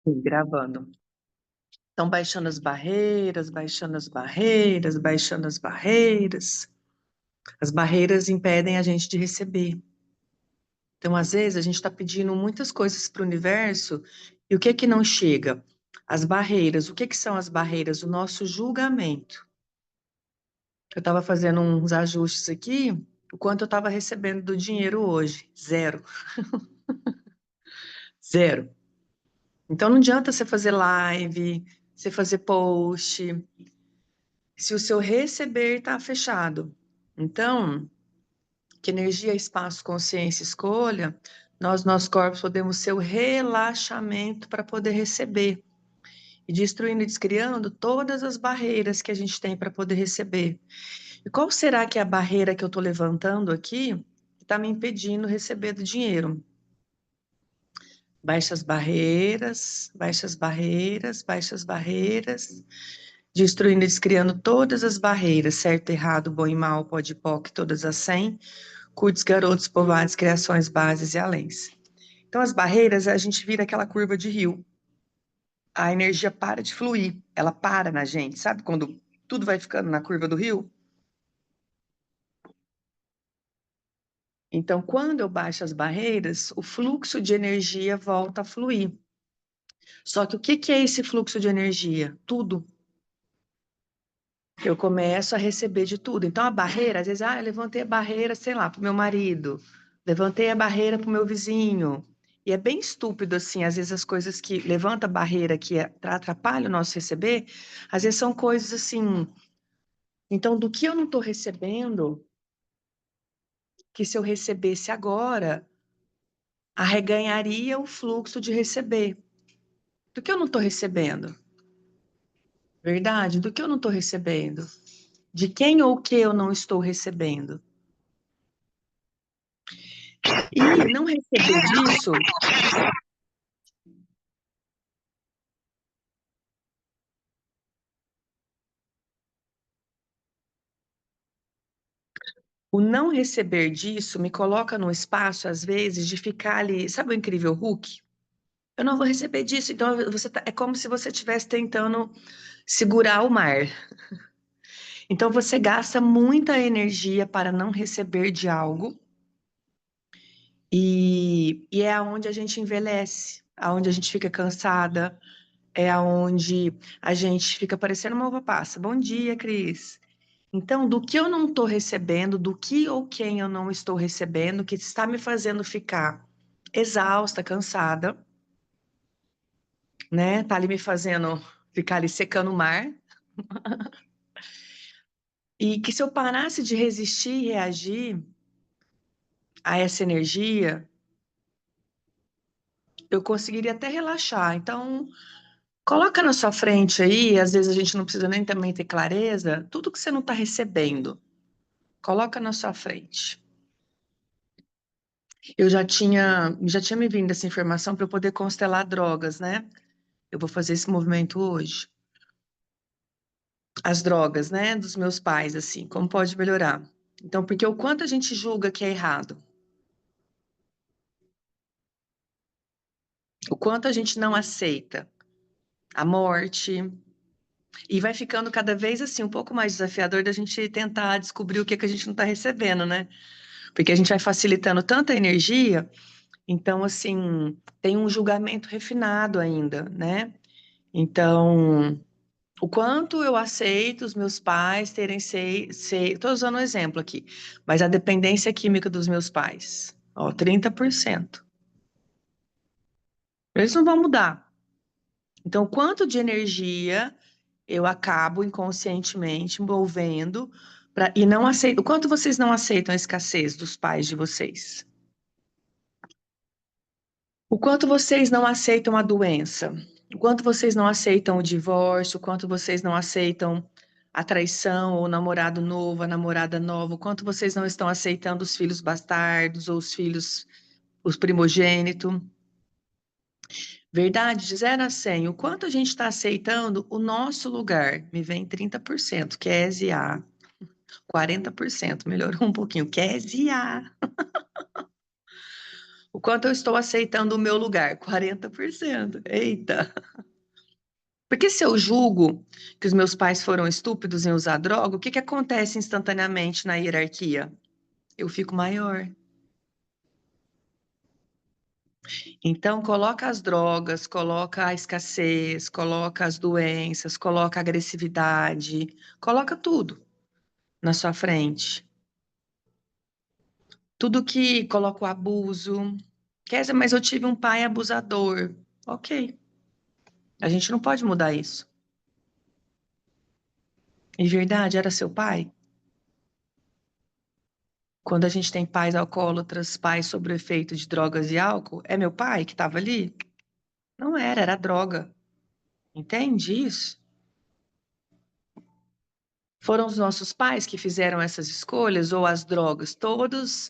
Sim, gravando. Então, baixando as barreiras, baixando as barreiras, baixando as barreiras. As barreiras impedem a gente de receber. Então, às vezes, a gente está pedindo muitas coisas para o universo e o que é que não chega? As barreiras. O que é que são as barreiras? O nosso julgamento. Eu estava fazendo uns ajustes aqui, o quanto eu estava recebendo do dinheiro hoje? Zero. Zero. Então, não adianta você fazer live, você fazer post, se o seu receber está fechado. Então, que energia, espaço, consciência, escolha, nós, nossos corpos, podemos ser o relaxamento para poder receber. E destruindo e descriando todas as barreiras que a gente tem para poder receber. E qual será que é a barreira que eu estou levantando aqui que está me impedindo receber do dinheiro? Baixas barreiras, baixas barreiras, baixas barreiras, destruindo e descriando todas as barreiras, certo, errado, bom e mal, pode e poc, todas as 100, curtos, garotos, povoados, criações, bases e aléns. Então, as barreiras, a gente vira aquela curva de rio. A energia para de fluir, ela para na gente, sabe quando tudo vai ficando na curva do rio? Então, quando eu baixo as barreiras, o fluxo de energia volta a fluir. Só que o que que é esse fluxo de energia? Tudo. Eu começo a receber de tudo. Então, a barreira, às vezes, eu levantei a barreira, sei lá, para o meu marido, levantei a barreira para o meu vizinho. E é bem estúpido, assim, às vezes as coisas que levanta a barreira, que atrapalham o nosso receber, às vezes são coisas assim. Então, do que eu não estou recebendo, que se eu recebesse agora, arreganharia o fluxo de receber. Do que eu não estou recebendo? Verdade? Do que eu não estou recebendo? De quem ou o que eu não estou recebendo? E não receber disso, o não receber disso me coloca no espaço, às vezes, de ficar ali, sabe o incrível Hulk? Eu não vou receber disso, então é como se você estivesse tentando segurar o mar. Então você gasta muita energia para não receber de algo, e é aonde a gente envelhece, aonde a gente fica cansada, é aonde a gente fica parecendo uma uva passa. Bom dia, Cris. Então, do que eu não estou recebendo, do que ou quem eu não estou recebendo, que está me fazendo ficar exausta, cansada, né? Tá ali me fazendo ficar ali secando o mar. E que se eu parasse de resistir e reagir a essa energia, eu conseguiria até relaxar. Então, coloca na sua frente aí, às vezes a gente não precisa nem também ter clareza, tudo que você não está recebendo, coloca na sua frente. Eu já tinha me vindo essa informação para eu poder constelar drogas, né? Eu vou fazer esse movimento hoje. As drogas, né, dos meus pais, assim, como pode melhorar? Então, porque o quanto a gente julga que é errado, o quanto a gente não aceita a morte, e vai ficando cada vez assim um pouco mais desafiador da gente tentar descobrir o que que a gente não está recebendo, né? Porque a gente vai facilitando tanta energia, então assim, tem um julgamento refinado ainda, né? Então, o quanto eu aceito os meus pais terem estou usando um exemplo aqui, mas a dependência química dos meus pais, ó, 30%. Eles não vão mudar. Então, o quanto de energia eu acabo inconscientemente envolvendo e não aceito. O quanto vocês não aceitam a escassez dos pais de vocês? O quanto vocês não aceitam a doença? O quanto vocês não aceitam o divórcio? O quanto vocês não aceitam a traição, ou o namorado novo, a namorada nova? O quanto vocês não estão aceitando os filhos bastardos ou os filhos, os primogênitos? Verdade, de 0 a 100. O quanto a gente está aceitando o nosso lugar? Me vem 30%, Kézia. 40%, melhorou um pouquinho, Kézia. O quanto eu estou aceitando o meu lugar? 40%. Eita! Porque se eu julgo que os meus pais foram estúpidos em usar droga, o que que acontece instantaneamente na hierarquia? Eu fico maior. Então, coloca as drogas, coloca a escassez, coloca as doenças, coloca a agressividade, coloca tudo na sua frente. Tudo que coloca o abuso. Quer dizer, mas eu tive um pai abusador. Ok, a gente não pode mudar isso. Em verdade, era seu pai? Quando a gente tem pais alcoólatras, pais sob o efeito de drogas e álcool, é meu pai que estava ali? Não era, era droga. Entende isso? Foram os nossos pais que fizeram essas escolhas ou as drogas? Todas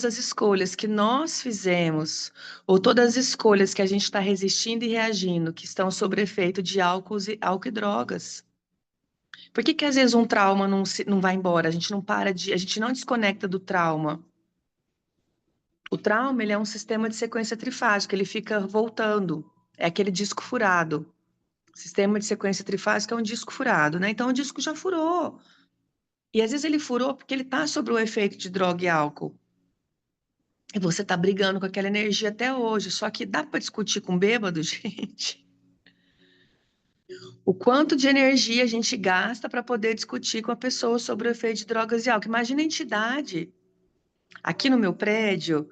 as escolhas que nós fizemos, ou todas as escolhas que a gente está resistindo e reagindo, que estão sob efeito de álcool e drogas. Por que que às vezes um trauma não vai embora? A gente não desconecta do trauma. O trauma, ele é um sistema de sequência trifásica, ele fica voltando. É aquele disco furado. O sistema de sequência trifásica é um disco furado, né? Então o disco já furou. E às vezes ele furou porque ele está sob o efeito de droga e álcool. E você está brigando com aquela energia até hoje. Só que dá para discutir com bêbado, gente? O quanto de energia a gente gasta para poder discutir com a pessoa sobre o efeito de drogas e álcool. Imagina a entidade. Aqui no meu prédio,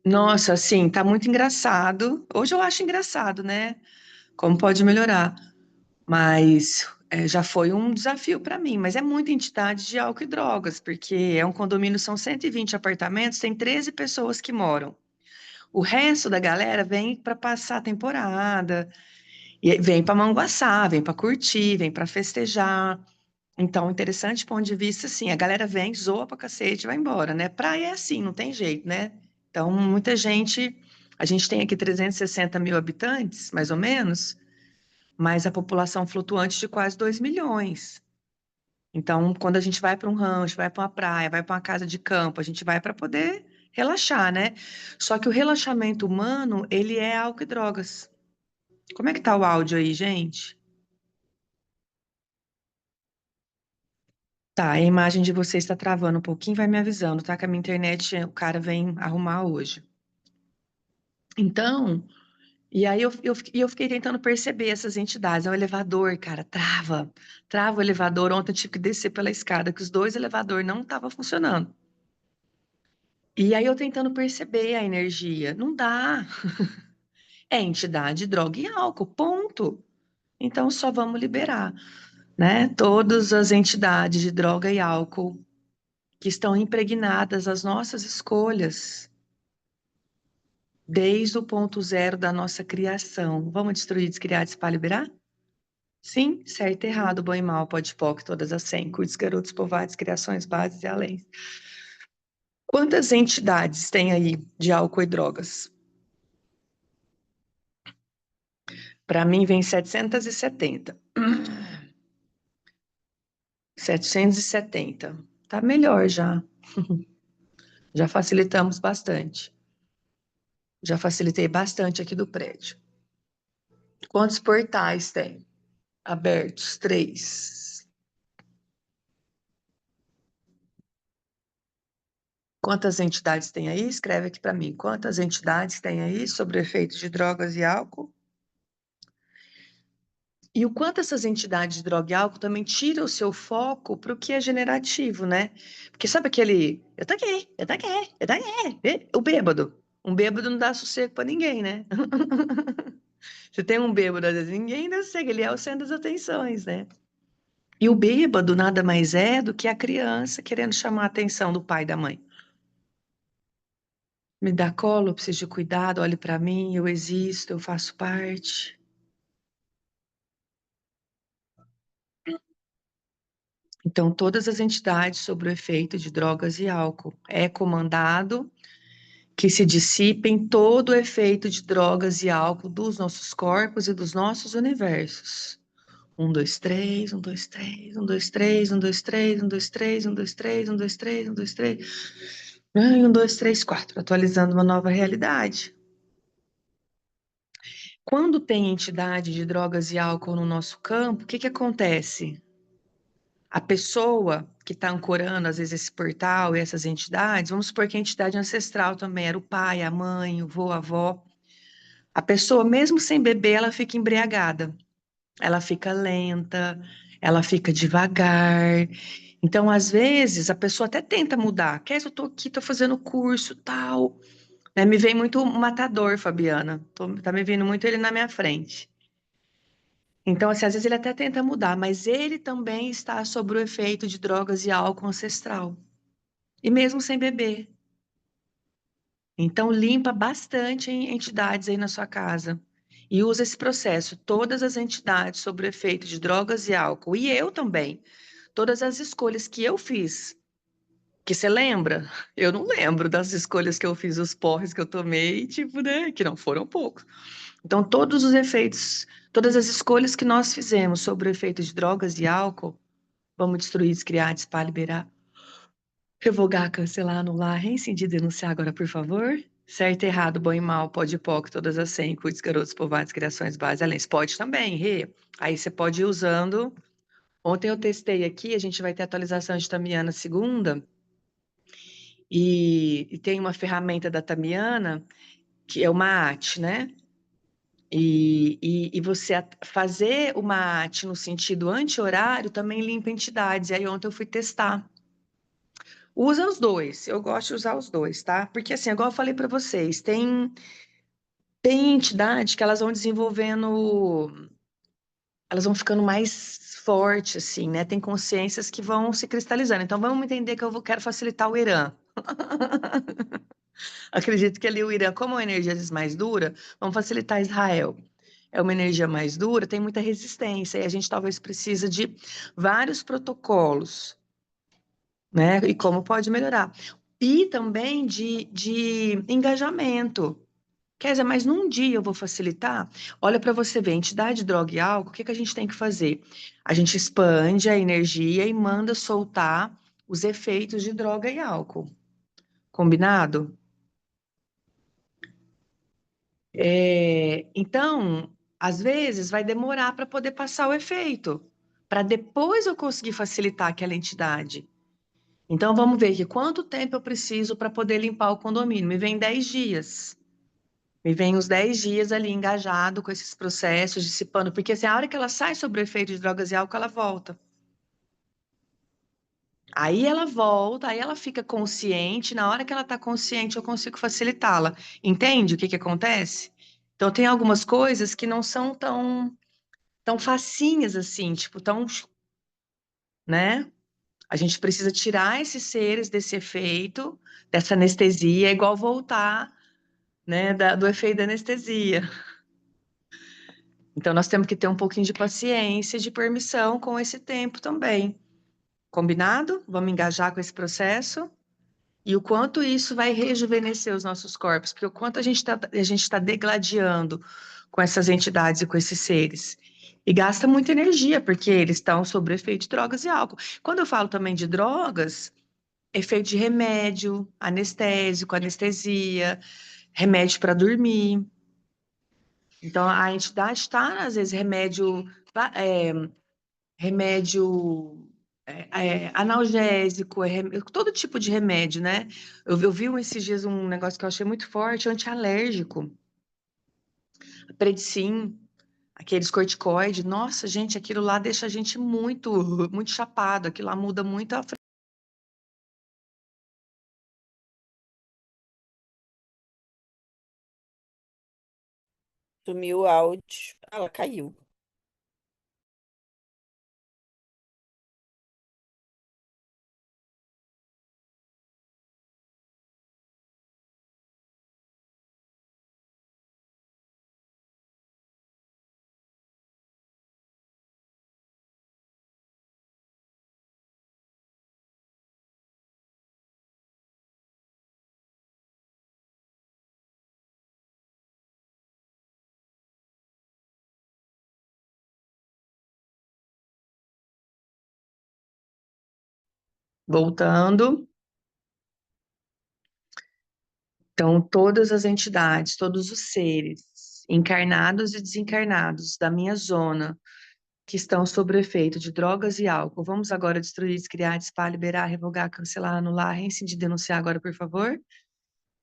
nossa, assim, tá muito engraçado. Hoje eu acho engraçado, né? Como pode melhorar. Mas já foi um desafio para mim. Mas é muita entidade de álcool e drogas, porque é um condomínio, são 120 apartamentos, tem 13 pessoas que moram. O resto da galera vem para passar a temporada, e vem para Manguaçá, vem para curtir, vem para festejar. Então, interessante ponto de vista, assim, a galera vem, zoa pra cacete e vai embora, né? Praia é assim, não tem jeito, né? Então, muita gente, a gente tem aqui 360 mil habitantes, mais ou menos, mas a população flutuante de quase 2 milhões. Então, quando a gente vai para um rancho, vai para uma praia, vai para uma casa de campo, a gente vai para poder relaxar, né? Só que o relaxamento humano, ele é álcool e drogas. Como é que tá o áudio aí, gente? Tá, a imagem de você está travando um pouquinho, vai me avisando, tá? Que a minha internet, o cara vem arrumar hoje. Então, e aí eu fiquei tentando perceber essas entidades. É o elevador, cara, trava o elevador. Ontem eu tive que descer pela escada, que os dois elevadores não estavam funcionando. E aí eu tentando perceber a energia. Não dá. É entidade, droga e álcool, ponto. Então só vamos liberar, né? Todas as entidades de droga e álcool que estão impregnadas as nossas escolhas desde o ponto zero da nossa criação. Vamos destruir, descriar, despar, liberar? Sim, certo, errado, bom e mal, pode POC, todas as 100, cuides, garotos, povoados, criações, bases e além. Quantas entidades tem aí de álcool e drogas? Para mim vem 770. 770. Tá melhor já. Já facilitamos bastante. Já facilitei bastante aqui do prédio. Quantos portais tem? Abertos? 3. Quantas entidades tem aí? Escreve aqui para mim. Quantas entidades tem aí sobre o efeito de drogas e álcool? E o quanto essas entidades de droga e álcool também tiram o seu foco para o que é generativo, né? Porque sabe aquele, eu taquei, eu taquei, eu taquei, o bêbado. Um bêbado não dá sossego para ninguém, né? Você tem um bêbado, às vezes ninguém dá sossego, ele é o centro das atenções, né? E o bêbado nada mais é do que a criança querendo chamar a atenção do pai e da mãe. Me dá colo, eu preciso de cuidado, olhe para mim, eu existo, eu faço parte. Então, todas as entidades sobre o efeito de drogas e álcool é comandado que se dissipem todo o efeito de drogas e álcool dos nossos corpos e dos nossos universos. 1, 2, 3, 1, 2, 3, 1, 2, 3, 1, 2, 3, 1, 2, 3, 1, 2, 3, 1, 2, 3, 1, 2, 3. Ai, um, dois, três, quatro, atualizando uma nova realidade. Quando tem entidade de drogas e álcool no nosso campo, o que que acontece? A pessoa que está ancorando, às vezes, esse portal e essas entidades, vamos supor que a entidade ancestral também era o pai, a mãe, o vô, a avó. A pessoa, mesmo sem beber, ela fica embriagada, ela fica lenta, ela fica devagar. Então, às vezes, a pessoa até tenta mudar. Quer, eu tô aqui, tô fazendo curso, tal. Né? Me vem muito o matador, Fabiana. Tá me vindo muito ele na minha frente. Então, assim, às vezes ele até tenta mudar, mas ele também está sob o efeito de drogas e álcool ancestral. E mesmo sem beber. Então, limpa bastante entidades aí na sua casa. E usa esse processo. Todas as entidades sob o efeito de drogas e álcool. E eu também. Todas as escolhas que eu fiz. Que você lembra? Eu não lembro das escolhas que eu fiz, os porres que eu tomei, tipo, né? Que não foram poucos. Então, todos os efeitos, todas as escolhas que nós fizemos sobre o efeito de drogas e álcool, vamos destruir, descriar, dispar, liberar, revogar, cancelar, anular, reincidir, denunciar agora, por favor. Certo, errado, bom e mal, pode e POC, todas as 100, cuides, garotos, povoados, criações, bases, além. Pode também, Rê. Aí você pode ir usando. Ontem eu testei aqui, a gente vai ter atualização de Tamiana segunda, e tem uma ferramenta da Tamiana, que é uma arte, né? E você fazer uma arte no sentido anti-horário também limpa entidades. E aí ontem eu fui testar. Usa os dois. Eu gosto de usar os dois, tá? Porque assim, igual eu falei para vocês, tem entidade que elas vão desenvolvendo, elas vão ficando mais fortes, assim, né? Tem consciências que vão se cristalizando. Então vamos entender que quero facilitar o Irã. Acredito que ali o Irã, como é uma energia às vezes mais dura, vamos facilitar Israel. É uma energia mais dura, tem muita resistência, e a gente talvez precisa de vários protocolos, né? E como pode melhorar. E também de engajamento. Quer dizer, mas num dia eu vou facilitar? Olha para você ver, entidade, droga e álcool, o que que a gente tem que fazer? A gente expande a energia e manda soltar os efeitos de droga e álcool. Combinado? Então, às vezes vai demorar para poder passar o efeito, para depois eu conseguir facilitar aquela entidade. Então, vamos ver aqui quanto tempo eu preciso para poder limpar o condomínio. Me vem 10 dias. Me vem os 10 dias ali engajado com esses processos, dissipando, porque assim, a hora que ela sai sobre o efeito de drogas e álcool, ela volta. Aí ela volta, aí ela fica consciente. Na hora que ela está consciente, eu consigo facilitá-la. Entende o que que acontece? Então, tem algumas coisas que não são tão facinhas assim, tipo, tão, né? A gente precisa tirar esses seres desse efeito, dessa anestesia, é igual voltar, né, do efeito da anestesia. Então, nós temos que ter um pouquinho de paciência, de permissão com esse tempo também. Combinado? Vamos engajar com esse processo? E o quanto isso vai rejuvenescer os nossos corpos, porque o quanto a gente tá degladiando com essas entidades e com esses seres. E gasta muita energia, porque eles estão sob efeito de drogas e álcool. Quando eu falo também de drogas, efeito de remédio, anestésico, anestesia, remédio para dormir. Então, a entidade está, às vezes, remédio analgésico, todo tipo de remédio, né? Eu vi esses dias um negócio que eu achei muito forte, antialérgico, Predsim, aqueles corticoides. Nossa, gente, aquilo lá deixa a gente muito chapado, aquilo lá muda muito a... Sumiu o áudio. Ela caiu. Voltando. Então, todas as entidades, todos os seres, encarnados e desencarnados da minha zona, que estão sob o efeito de drogas e álcool, vamos agora destruir, descriar, dispar, liberar, revogar, cancelar, anular, reincidir, denunciar agora, por favor?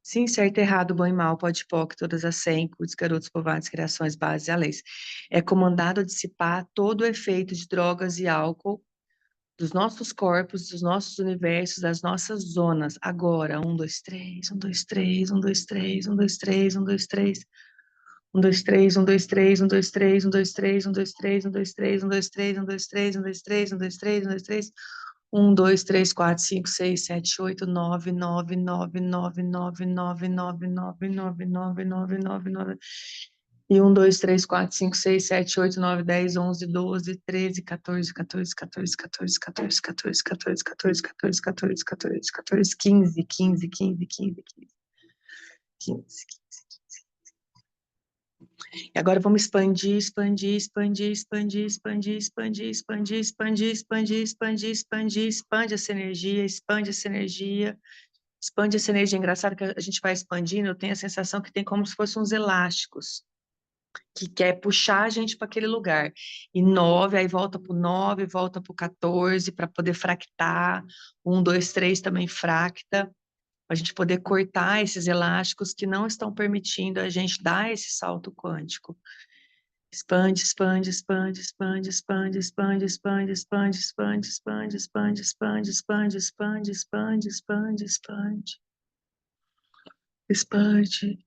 Sim, certo, errado, bom e mal, pode, POC, todas as 100, curtos, garotos, povoados, criações, bases e leis. É comandado a dissipar todo o efeito de drogas e álcool dos nossos corpos, dos nossos universos, das nossas zonas. Agora, 1, 2, 3, 1, 2, 3, 1, 2, 3, 1, 2, 3, 1, 2, 3. 1, 2, 3, 1, 2, 3, 1, 2, 3, 1, 2, 3, 1, 2, 3, 1, 2, 3, 1, 2, 3, 1, 2, 3, 1, 2, 3, 1, 2, 3, 1, 2, 3, 1, 2, 3, 4, 5, 6, 7, 8, 9, 9, 9, 9, 9, 9, 9, 9, 9, 9, 9, 9, 9. E 1, 2, 3, 4, 5, 6, 7, 8, 9, 10, 11, 12, 13, 14, 14, 14, 14, 14, 14, 14, 14, 14, 14, 14, 14, 15, 15, 15, 15, 15, 15. E agora vamos expandir, expandir, expandir, expandir, expandir, expandir, expandir, expandir, expandir, expandir, expandir, expande essa energia, expande essa energia, expande essa energia. Engraçado que a gente vai expandindo, eu tenho a sensação que tem como se fossem uns elásticos, que quer puxar a gente para aquele lugar. E 9, aí volta para o 9, volta para o 14, para poder fractar. 1, 2, 3 também fracta, para a gente poder cortar esses elásticos que não estão permitindo a gente dar esse salto quântico. Expande, expande, expande, expande, expande, expande, expande, expande, expande, expande, expande, expande, expande, expande, expande, expande, expande, expande.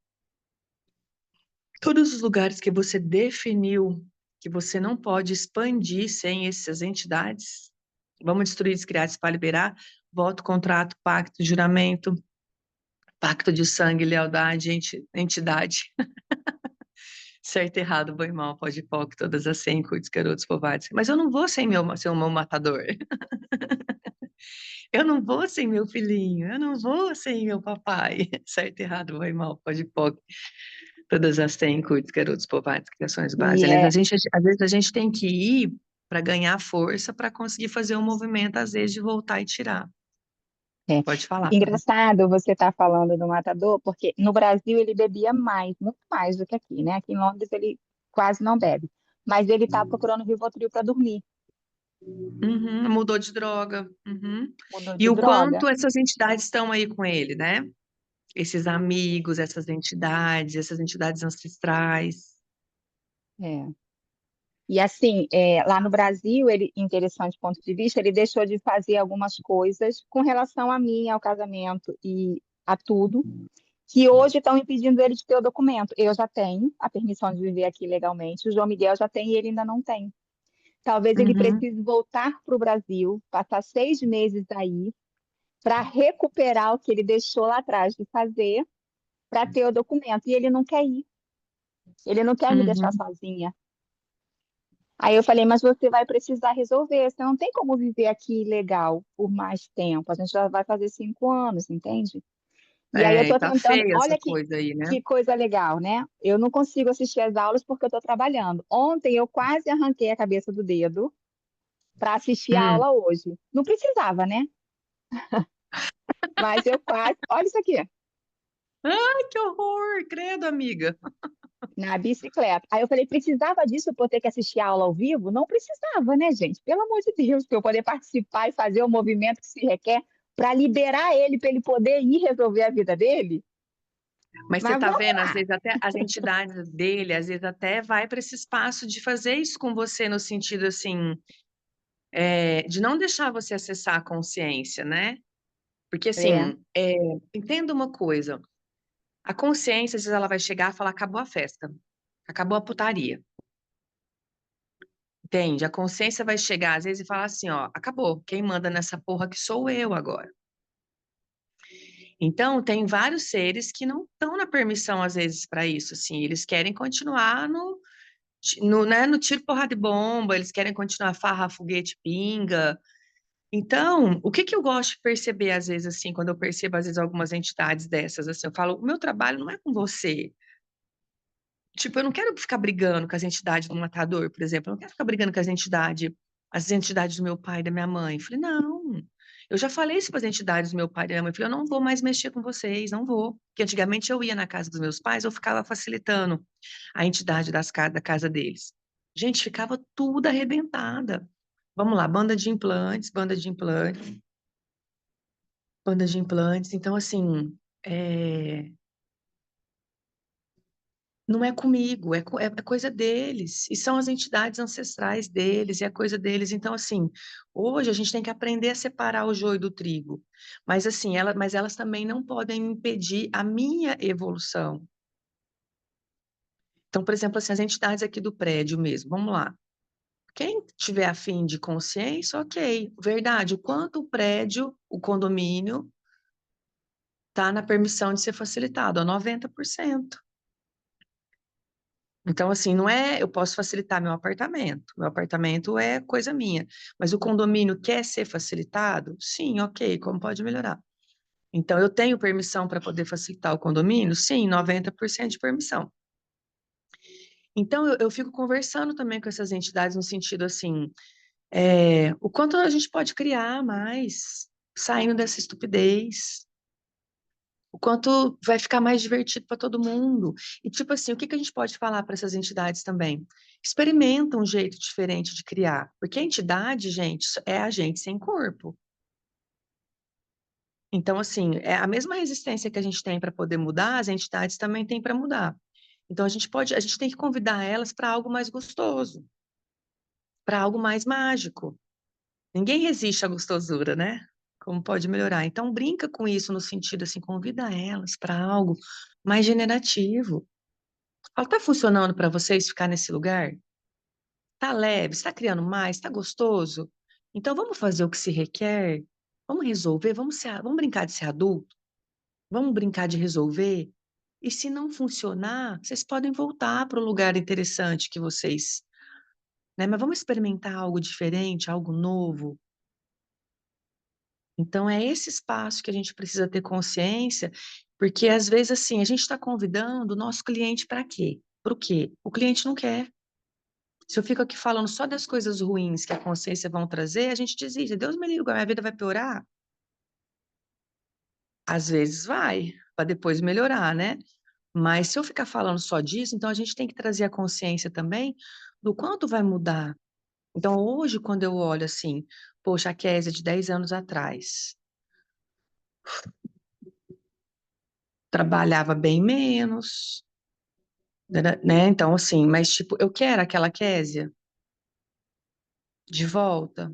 Todos os lugares que você definiu que você não pode expandir sem essas entidades, vamos destruir, descriar, para liberar, voto, contrato, pacto, juramento, pacto de sangue, lealdade, entidade. Certo, errado, bom e mal, pode e POC, todas as 100, curtos, garotos, covardes. Mas eu não vou sem ser o meu matador. Eu não vou sem meu filhinho. Eu não vou sem meu papai. Certo, errado, bom e mal, pode e POC, todas as 100, curtos, garotos, covardes, criações básicas. E Aliás, é, às vezes a gente tem que ir para ganhar força para conseguir fazer um movimento, às vezes, de voltar e tirar. é Pode falar, Fábio. engraçado você estar falando do matador, porque no Brasil ele bebia mais, muito mais do que aqui, né? Aqui em Londres ele quase não bebe. Mas ele está procurando Rivotril para dormir. Uhum, mudou de droga. Uhum. Mudou E de o droga. quanto essas entidades estão aí com ele, né? Esses amigos, essas entidades ancestrais. É. E assim, lá no Brasil, ele, interessante ponto de vista, ele deixou de fazer algumas coisas com relação a mim, ao casamento e a tudo, que hoje estão impedindo ele de ter o documento. Eu já tenho a permissão de viver aqui legalmente, o João Miguel já tem e ele ainda não tem. Talvez ele Uhum, precise voltar para o Brasil, passar 6 meses aí, para recuperar o que ele deixou lá atrás de fazer, para ter o documento. E ele não quer ir, ele não quer me deixar uhum. sozinha. Aí eu falei, mas você vai precisar resolver, você não tem como viver aqui legal por mais tempo. A gente já vai fazer 5 anos, entende? E aí eu É, e estou tá tentando, feia essa olha coisa aí, né? que coisa legal, né? Eu não consigo assistir às aulas porque eu estou trabalhando. Ontem eu quase arranquei a cabeça do dedo para assistir a Hum. aula hoje. Não precisava, né? Mas eu quase. Olha isso aqui, Ai, que horror, credo, amiga. na bicicleta. Aí eu falei, precisava disso para eu ter que assistir a aula ao vivo? Não precisava, né, gente? Pelo amor de Deus, para eu poder participar e fazer o movimento que se requer para liberar ele, para ele poder ir resolver a vida dele. Mas você Mas tá vamos vendo, às lá. vezes até as entidades dele, às vezes até vai para esse espaço de fazer isso com você no sentido assim, de não deixar você acessar a consciência, né? Porque É, assim, entenda uma coisa, a consciência, às vezes ela vai chegar e falar, acabou a festa, acabou a putaria. Entende? A consciência vai chegar às vezes e falar assim, ó, acabou, quem manda nessa porra que sou eu agora. Então, tem vários seres que não estão na permissão, às vezes, para isso, assim, eles querem continuar no tiro, porrada e bomba, eles querem continuar farra, foguete, pinga. Então, o que que eu gosto de perceber, às vezes, assim, quando eu percebo, às vezes, algumas entidades dessas, assim, eu falo, o meu trabalho não é com você. Tipo, eu não quero ficar brigando com as entidades do matador, por exemplo, eu não quero ficar brigando com as entidades as entidades do meu pai e da minha mãe. Eu falei, não, eu já falei isso para as entidades do meu pai e da minha mãe. Eu falei, eu não vou mais mexer com vocês, não vou. Porque antigamente eu ia na casa dos meus pais, eu ficava facilitando a entidade da casa deles. Gente, ficava tudo arrebentada. Vamos lá, banda de implantes, banda de implantes, banda de implantes. Então, assim, não é comigo, é coisa deles. E são as entidades ancestrais deles, e é coisa deles. Então, assim, hoje a gente tem que aprender a separar o joio do trigo. Mas, assim, mas elas também não podem impedir a minha evolução. Então, por exemplo, assim, as entidades aqui do prédio mesmo, vamos lá. Quem tiver afim de consciência, ok. Verdade, o quanto o prédio, o condomínio, está na permissão de ser facilitado? A 90%. Então, assim, não é, eu posso facilitar meu apartamento é coisa minha, mas o condomínio quer ser facilitado? Sim, ok, como pode melhorar? Então, eu tenho permissão para poder facilitar o condomínio? Sim, 90% de permissão. Então, eu fico conversando também com essas entidades no sentido assim, o quanto a gente pode criar mais, saindo dessa estupidez, o quanto vai ficar mais divertido para todo mundo. E, tipo assim, o que que a gente pode falar para essas entidades também? Experimenta um jeito diferente de criar, porque a entidade, gente, é a gente sem corpo. Então, assim, é a mesma resistência que a gente tem para poder mudar, as entidades também têm para mudar. Então, a gente tem que convidar elas para algo mais gostoso, para algo mais mágico. Ninguém resiste à gostosura, né? Como pode melhorar. Então, brinca com isso no sentido assim, convida elas para algo mais generativo. Fala, tá funcionando para vocês ficar nesse lugar? Tá leve? Está criando mais? Tá gostoso? Então vamos fazer o que se requer? Vamos resolver? Vamos brincar de ser adulto? Vamos brincar de resolver? E se não funcionar, vocês podem voltar para o lugar interessante que vocês, né? Mas vamos experimentar algo diferente, algo novo. Então é esse espaço que a gente precisa ter consciência, porque às vezes assim, a gente está convidando o nosso cliente para quê? Para o quê? O cliente não quer. Se eu fico aqui falando só das coisas ruins que a consciência vão trazer, a gente desiste. Deus me livre, a minha vida vai piorar? Às vezes vai, para depois melhorar, né? Mas se eu ficar falando só disso, então a gente tem que trazer a consciência também do quanto vai mudar. Então, hoje, quando eu olho assim, poxa, a Kézia de 10 anos atrás trabalhava bem menos, né? Então, assim, mas tipo, eu quero aquela Kézia de volta?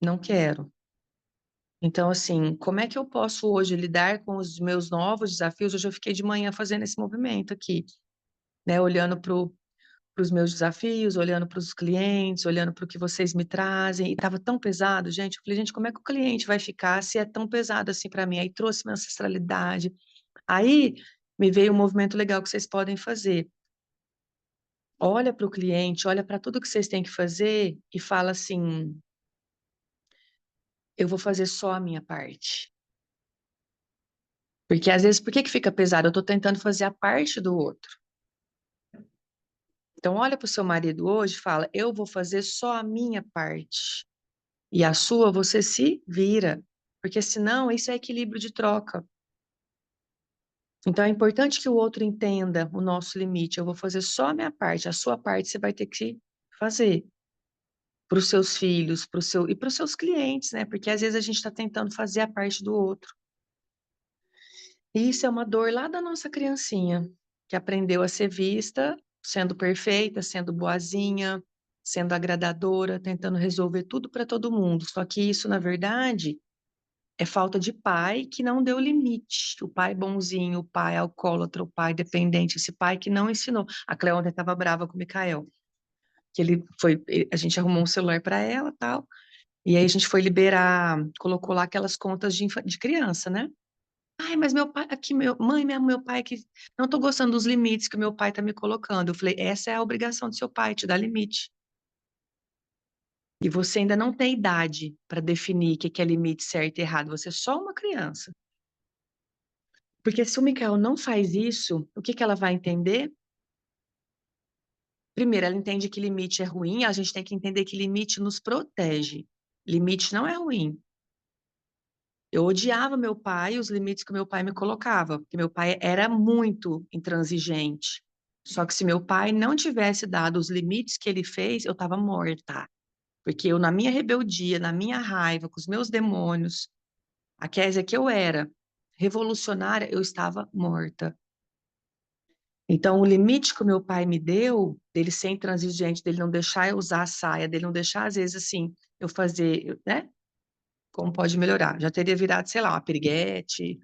Não quero. Então, assim, como é que eu posso hoje lidar com os meus novos desafios? Hoje eu fiquei de manhã fazendo esse movimento aqui, né? Olhando para os meus desafios, olhando para os clientes, olhando para o que vocês me trazem. E estava tão pesado, gente. Eu falei, gente, como é que o cliente vai ficar se é tão pesado assim para mim? Aí trouxe minha ancestralidade. Aí me veio um movimento legal que vocês podem fazer. Olha para o cliente, olha para tudo que vocês têm que fazer e fala assim: eu vou fazer só a minha parte. Porque às vezes, por que que fica pesado? Eu estou tentando fazer a parte do outro. Então, olha para o seu marido hoje e fala: eu vou fazer só a minha parte. E a sua, você se vira. Porque senão, isso é equilíbrio de troca. Então, é importante que o outro entenda o nosso limite. Eu vou fazer só a minha parte. A sua parte você vai ter que fazer. Para os seus filhos, e para os seus clientes, né? Porque às vezes a gente está tentando fazer a parte do outro. E isso é uma dor lá da nossa criancinha, que aprendeu a ser vista, sendo perfeita, sendo boazinha, sendo agradadora, tentando resolver tudo para todo mundo. Só que isso, na verdade, é falta de pai que não deu limite. O pai bonzinho, o pai alcoólatra, o pai dependente, esse pai que não ensinou. A Cleónia estava brava com o Micael, que a gente arrumou um celular para ela, tal. E aí a gente foi liberar, colocou lá aquelas contas de criança, né? Ai, mas meu pai, aqui, meu pai que não tô gostando dos limites que o meu pai tá me colocando. Eu falei, essa é a obrigação do seu pai, te dar limite. E você ainda não tem idade para definir o que que é limite certo e errado. Você é só uma criança. Porque se o Mikael não faz isso, o que que ela vai entender? Primeiro, ela entende que limite é ruim, a gente tem que entender que limite nos protege. Limite não é ruim. Eu odiava meu pai e os limites que meu pai me colocava, porque meu pai era muito intransigente. Só que se meu pai não tivesse dado os limites que ele fez, eu estava morta. Porque eu, na minha rebeldia, na minha raiva, com os meus demônios, a Késia que eu era, revolucionária, eu estava morta. Então, o limite que o meu pai me deu, dele ser intransigente, dele não deixar eu usar a saia, dele não deixar, às vezes, assim, eu fazer, né? Como pode melhorar? Já teria virado, sei lá, uma piriguete.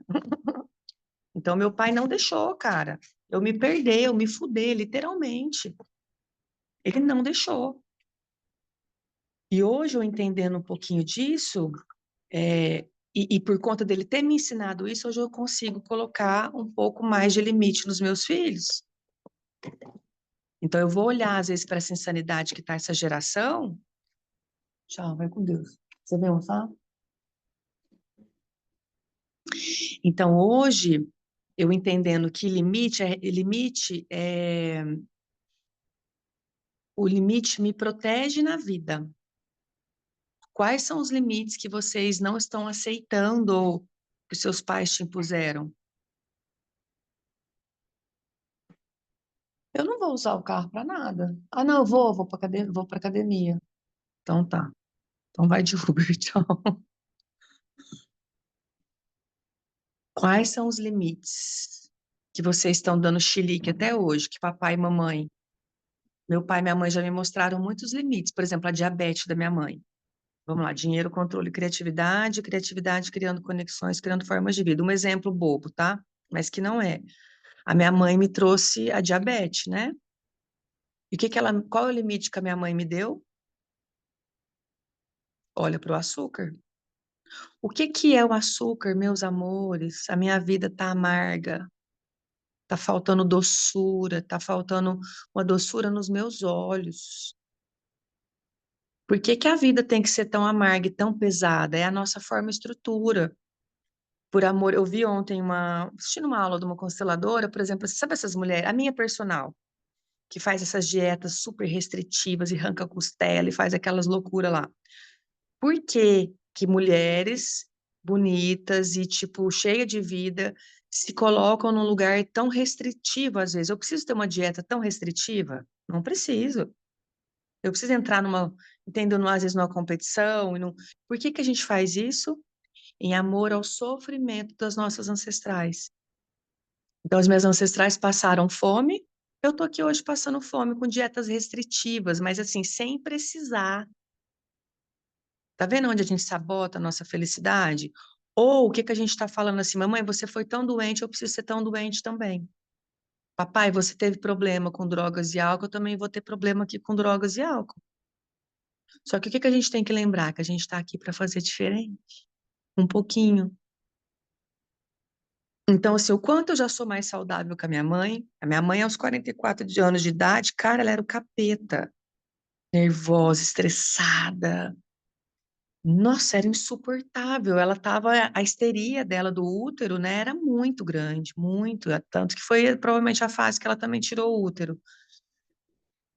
Então, meu pai não deixou, cara. Eu me perder, eu me fuder, literalmente. Ele não deixou. E hoje, eu entendendo um pouquinho disso, e por conta dele ter me ensinado isso, hoje eu consigo colocar um pouco mais de limite nos meus filhos. Então, eu vou olhar, às vezes, para essa insanidade que está essa geração. Tchau, vai com Deus. Você vê, tá? Então, hoje, eu entendendo que o limite me protege na vida. Quais são os limites que vocês não estão aceitando ou que seus pais te impuseram? Eu não vou usar o carro para nada. Ah, não, eu vou para academia. Então tá. Então vai de Uber, tchau. Quais são os limites que vocês estão dando chilique até hoje, que papai e mamãe, meu pai e minha mãe já me mostraram muitos limites, por exemplo, a diabetes da minha mãe. Vamos lá, dinheiro, controle, criatividade, criatividade criando conexões, criando formas de vida. Um exemplo bobo, tá? Mas que não é. A minha mãe me trouxe a diabetes, né? E qual é o limite que a minha mãe me deu? Olha para o açúcar. O que é o açúcar, meus amores? A minha vida tá amarga, tá faltando doçura, tá faltando uma doçura nos meus olhos. Por que que a vida tem que ser tão amarga e tão pesada? É a nossa forma e estrutura. Por amor, eu vi ontem assistindo uma aula de uma consteladora, por exemplo, sabe essas mulheres, a minha personal, que faz essas dietas super restritivas e arranca costela e faz aquelas loucuras lá. Por que que mulheres bonitas e, tipo, cheia de vida se colocam num lugar tão restritivo às vezes? Eu preciso ter uma dieta tão restritiva? Não preciso. Eu preciso entrar entendendo, às vezes, numa competição. Por que que a gente faz isso? Em amor ao sofrimento das nossas ancestrais. Então, os meus ancestrais passaram fome, eu tô aqui hoje passando fome com dietas restritivas, mas assim, sem precisar. Tá vendo onde a gente sabota a nossa felicidade? Ou o que que a gente está falando assim, mamãe, você foi tão doente, eu preciso ser tão doente também. Papai, você teve problema com drogas e álcool, eu também vou ter problema aqui com drogas e álcool. Só que o que que a gente tem que lembrar? Que a gente está aqui para fazer diferente, um pouquinho. Então, assim, o quanto eu já sou mais saudável que a minha mãe, aos 44 anos de idade, cara, ela era o capeta, nervosa, estressada. Nossa, era insuportável. Ela tava, a histeria dela do útero, né, era muito grande, muito, tanto que foi provavelmente a fase que ela também tirou o útero.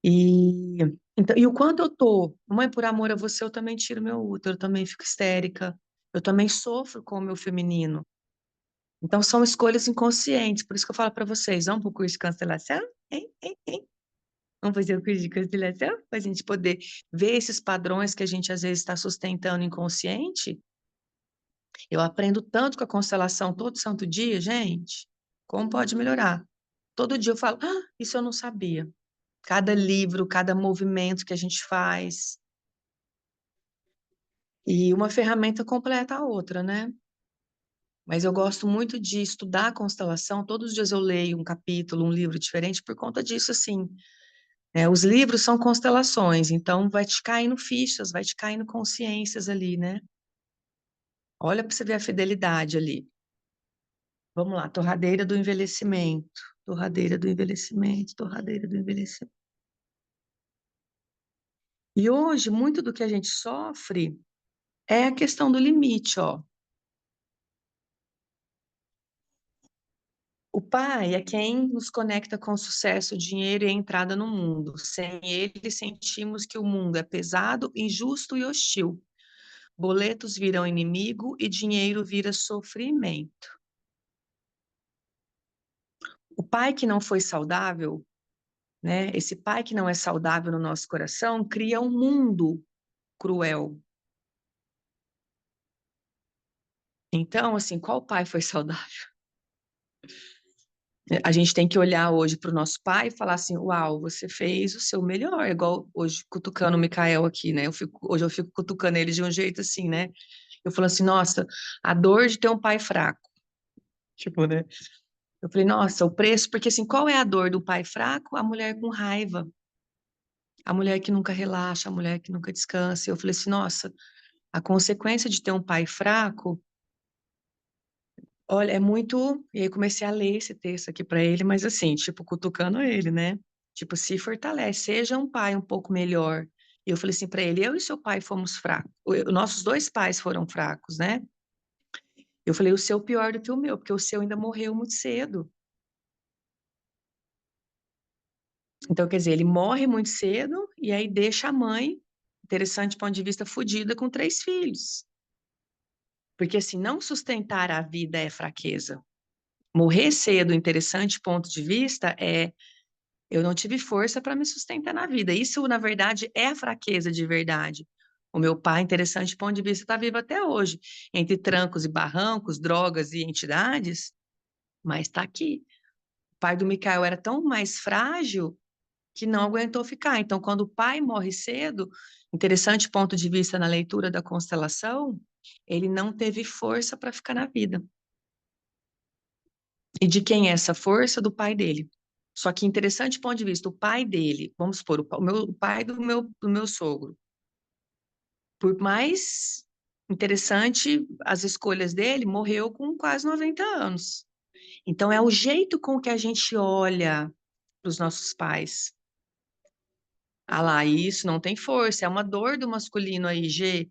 E, então, e o quanto eu tô, mãe, por amor a você, eu também tiro meu útero, eu também fico histérica, eu também sofro com o meu feminino. Então, são escolhas inconscientes. Por isso que eu falo para vocês, vamos para o curso de constelação? Hein, hein, hein? Vamos fazer o curso de constelação? Para a gente poder ver esses padrões que a gente, às vezes, está sustentando inconsciente. Eu aprendo tanto com a constelação todo santo dia, gente. Como pode melhorar? Todo dia eu falo, isso eu não sabia. Cada livro, cada movimento que a gente faz. E uma ferramenta completa a outra, né? Mas eu gosto muito de estudar a constelação. Todos os dias eu leio um capítulo, um livro diferente por conta disso, assim. Os livros são constelações, então vai te caindo fichas, vai te caindo consciências ali, né? Olha para você ver a fidelidade ali. Vamos lá, torradeira do envelhecimento, torradeira do envelhecimento, torradeira do envelhecimento. E hoje, muito do que a gente sofre é a questão do limite, ó. O pai é quem nos conecta com o sucesso, o dinheiro e a entrada no mundo. Sem ele, sentimos que o mundo é pesado, injusto e hostil. Boletos viram inimigo e dinheiro vira sofrimento. O pai que não foi saudável, né? Esse pai que não é saudável no nosso coração, cria um mundo cruel. Então, assim, qual pai foi saudável? A gente tem que olhar hoje para o nosso pai e falar assim: uau, você fez o seu melhor, igual hoje cutucando o Mikael aqui, né? Hoje eu fico cutucando ele de um jeito assim, né? Eu falo assim: nossa, a dor de ter um pai fraco. Tipo, né? Eu falei: nossa, o preço, porque assim, qual é a dor do pai fraco? A mulher com raiva, a mulher que nunca relaxa, a mulher que nunca descansa. Eu falei assim: nossa, a consequência de ter um pai fraco. Olha, é muito. E aí comecei a ler esse texto aqui para ele, mas assim, tipo, cutucando ele, né? Tipo, se fortalece, seja um pai um pouco melhor. E eu falei assim para ele: eu e seu pai fomos fracos. Nossos dois pais foram fracos, né? Eu falei: o seu pior do que o meu, porque o seu ainda morreu muito cedo. Então, quer dizer, ele morre muito cedo e aí deixa a mãe, interessante ponto de vista, fodida com 3 filhos. Porque assim, não sustentar a vida é fraqueza. Morrer cedo, interessante ponto de vista, é eu não tive força para me sustentar na vida. Isso, na verdade, é a fraqueza de verdade. O meu pai, interessante ponto de vista, está vivo até hoje, entre trancos e barrancos, drogas e entidades, mas está aqui. O pai do Mikael era tão mais frágil que não aguentou ficar. Então, quando o pai morre cedo, interessante ponto de vista na leitura da constelação, ele não teve força para ficar na vida. E de quem é essa força? Do pai dele. Só que interessante ponto de vista, o pai dele, vamos supor, o pai do meu sogro, por mais interessante as escolhas dele, morreu com quase 90 anos. Então é o jeito com que a gente olha para os nossos pais. Ah lá, isso não tem força, é uma dor do masculino aí, G.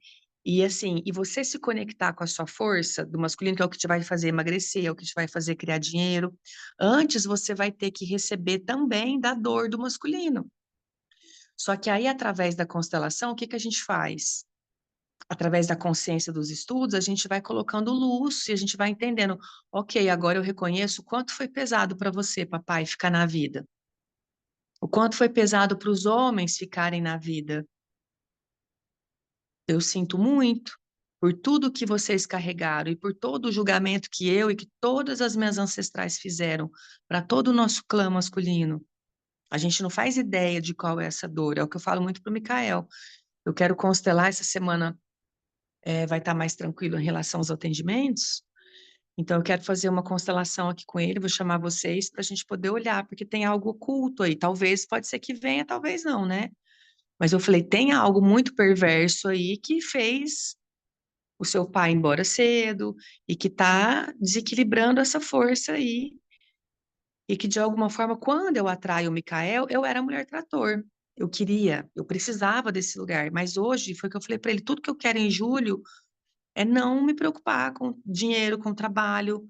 E assim, e você se conectar com a sua força do masculino, que é o que te vai fazer emagrecer, é o que te vai fazer criar dinheiro, antes você vai ter que receber também da dor do masculino. Só que aí, através da constelação, o que que a gente faz? Através da consciência dos estudos, a gente vai colocando luz e a gente vai entendendo, ok, agora eu reconheço o quanto foi pesado para você, papai, ficar na vida. O quanto foi pesado para os homens ficarem na vida. Eu sinto muito por tudo que vocês carregaram e por todo o julgamento que eu e que todas as minhas ancestrais fizeram para todo o nosso clã masculino. A gente não faz ideia de qual é essa dor. É o que eu falo muito para o Mikael. Eu quero constelar essa semana, vai estar mais tranquilo em relação aos atendimentos. Então, eu quero fazer uma constelação aqui com ele. Vou chamar vocês para a gente poder olhar, porque tem algo oculto aí. Talvez, pode ser que venha, talvez não, né? Mas eu falei, tem algo muito perverso aí que fez o seu pai embora cedo e que está desequilibrando essa força aí. E que, de alguma forma, quando eu atraio o Mikael, eu era mulher trator. Eu queria, eu precisava desse lugar. Mas hoje, foi o que eu falei para ele: tudo que eu quero em julho é não me preocupar com dinheiro, com trabalho.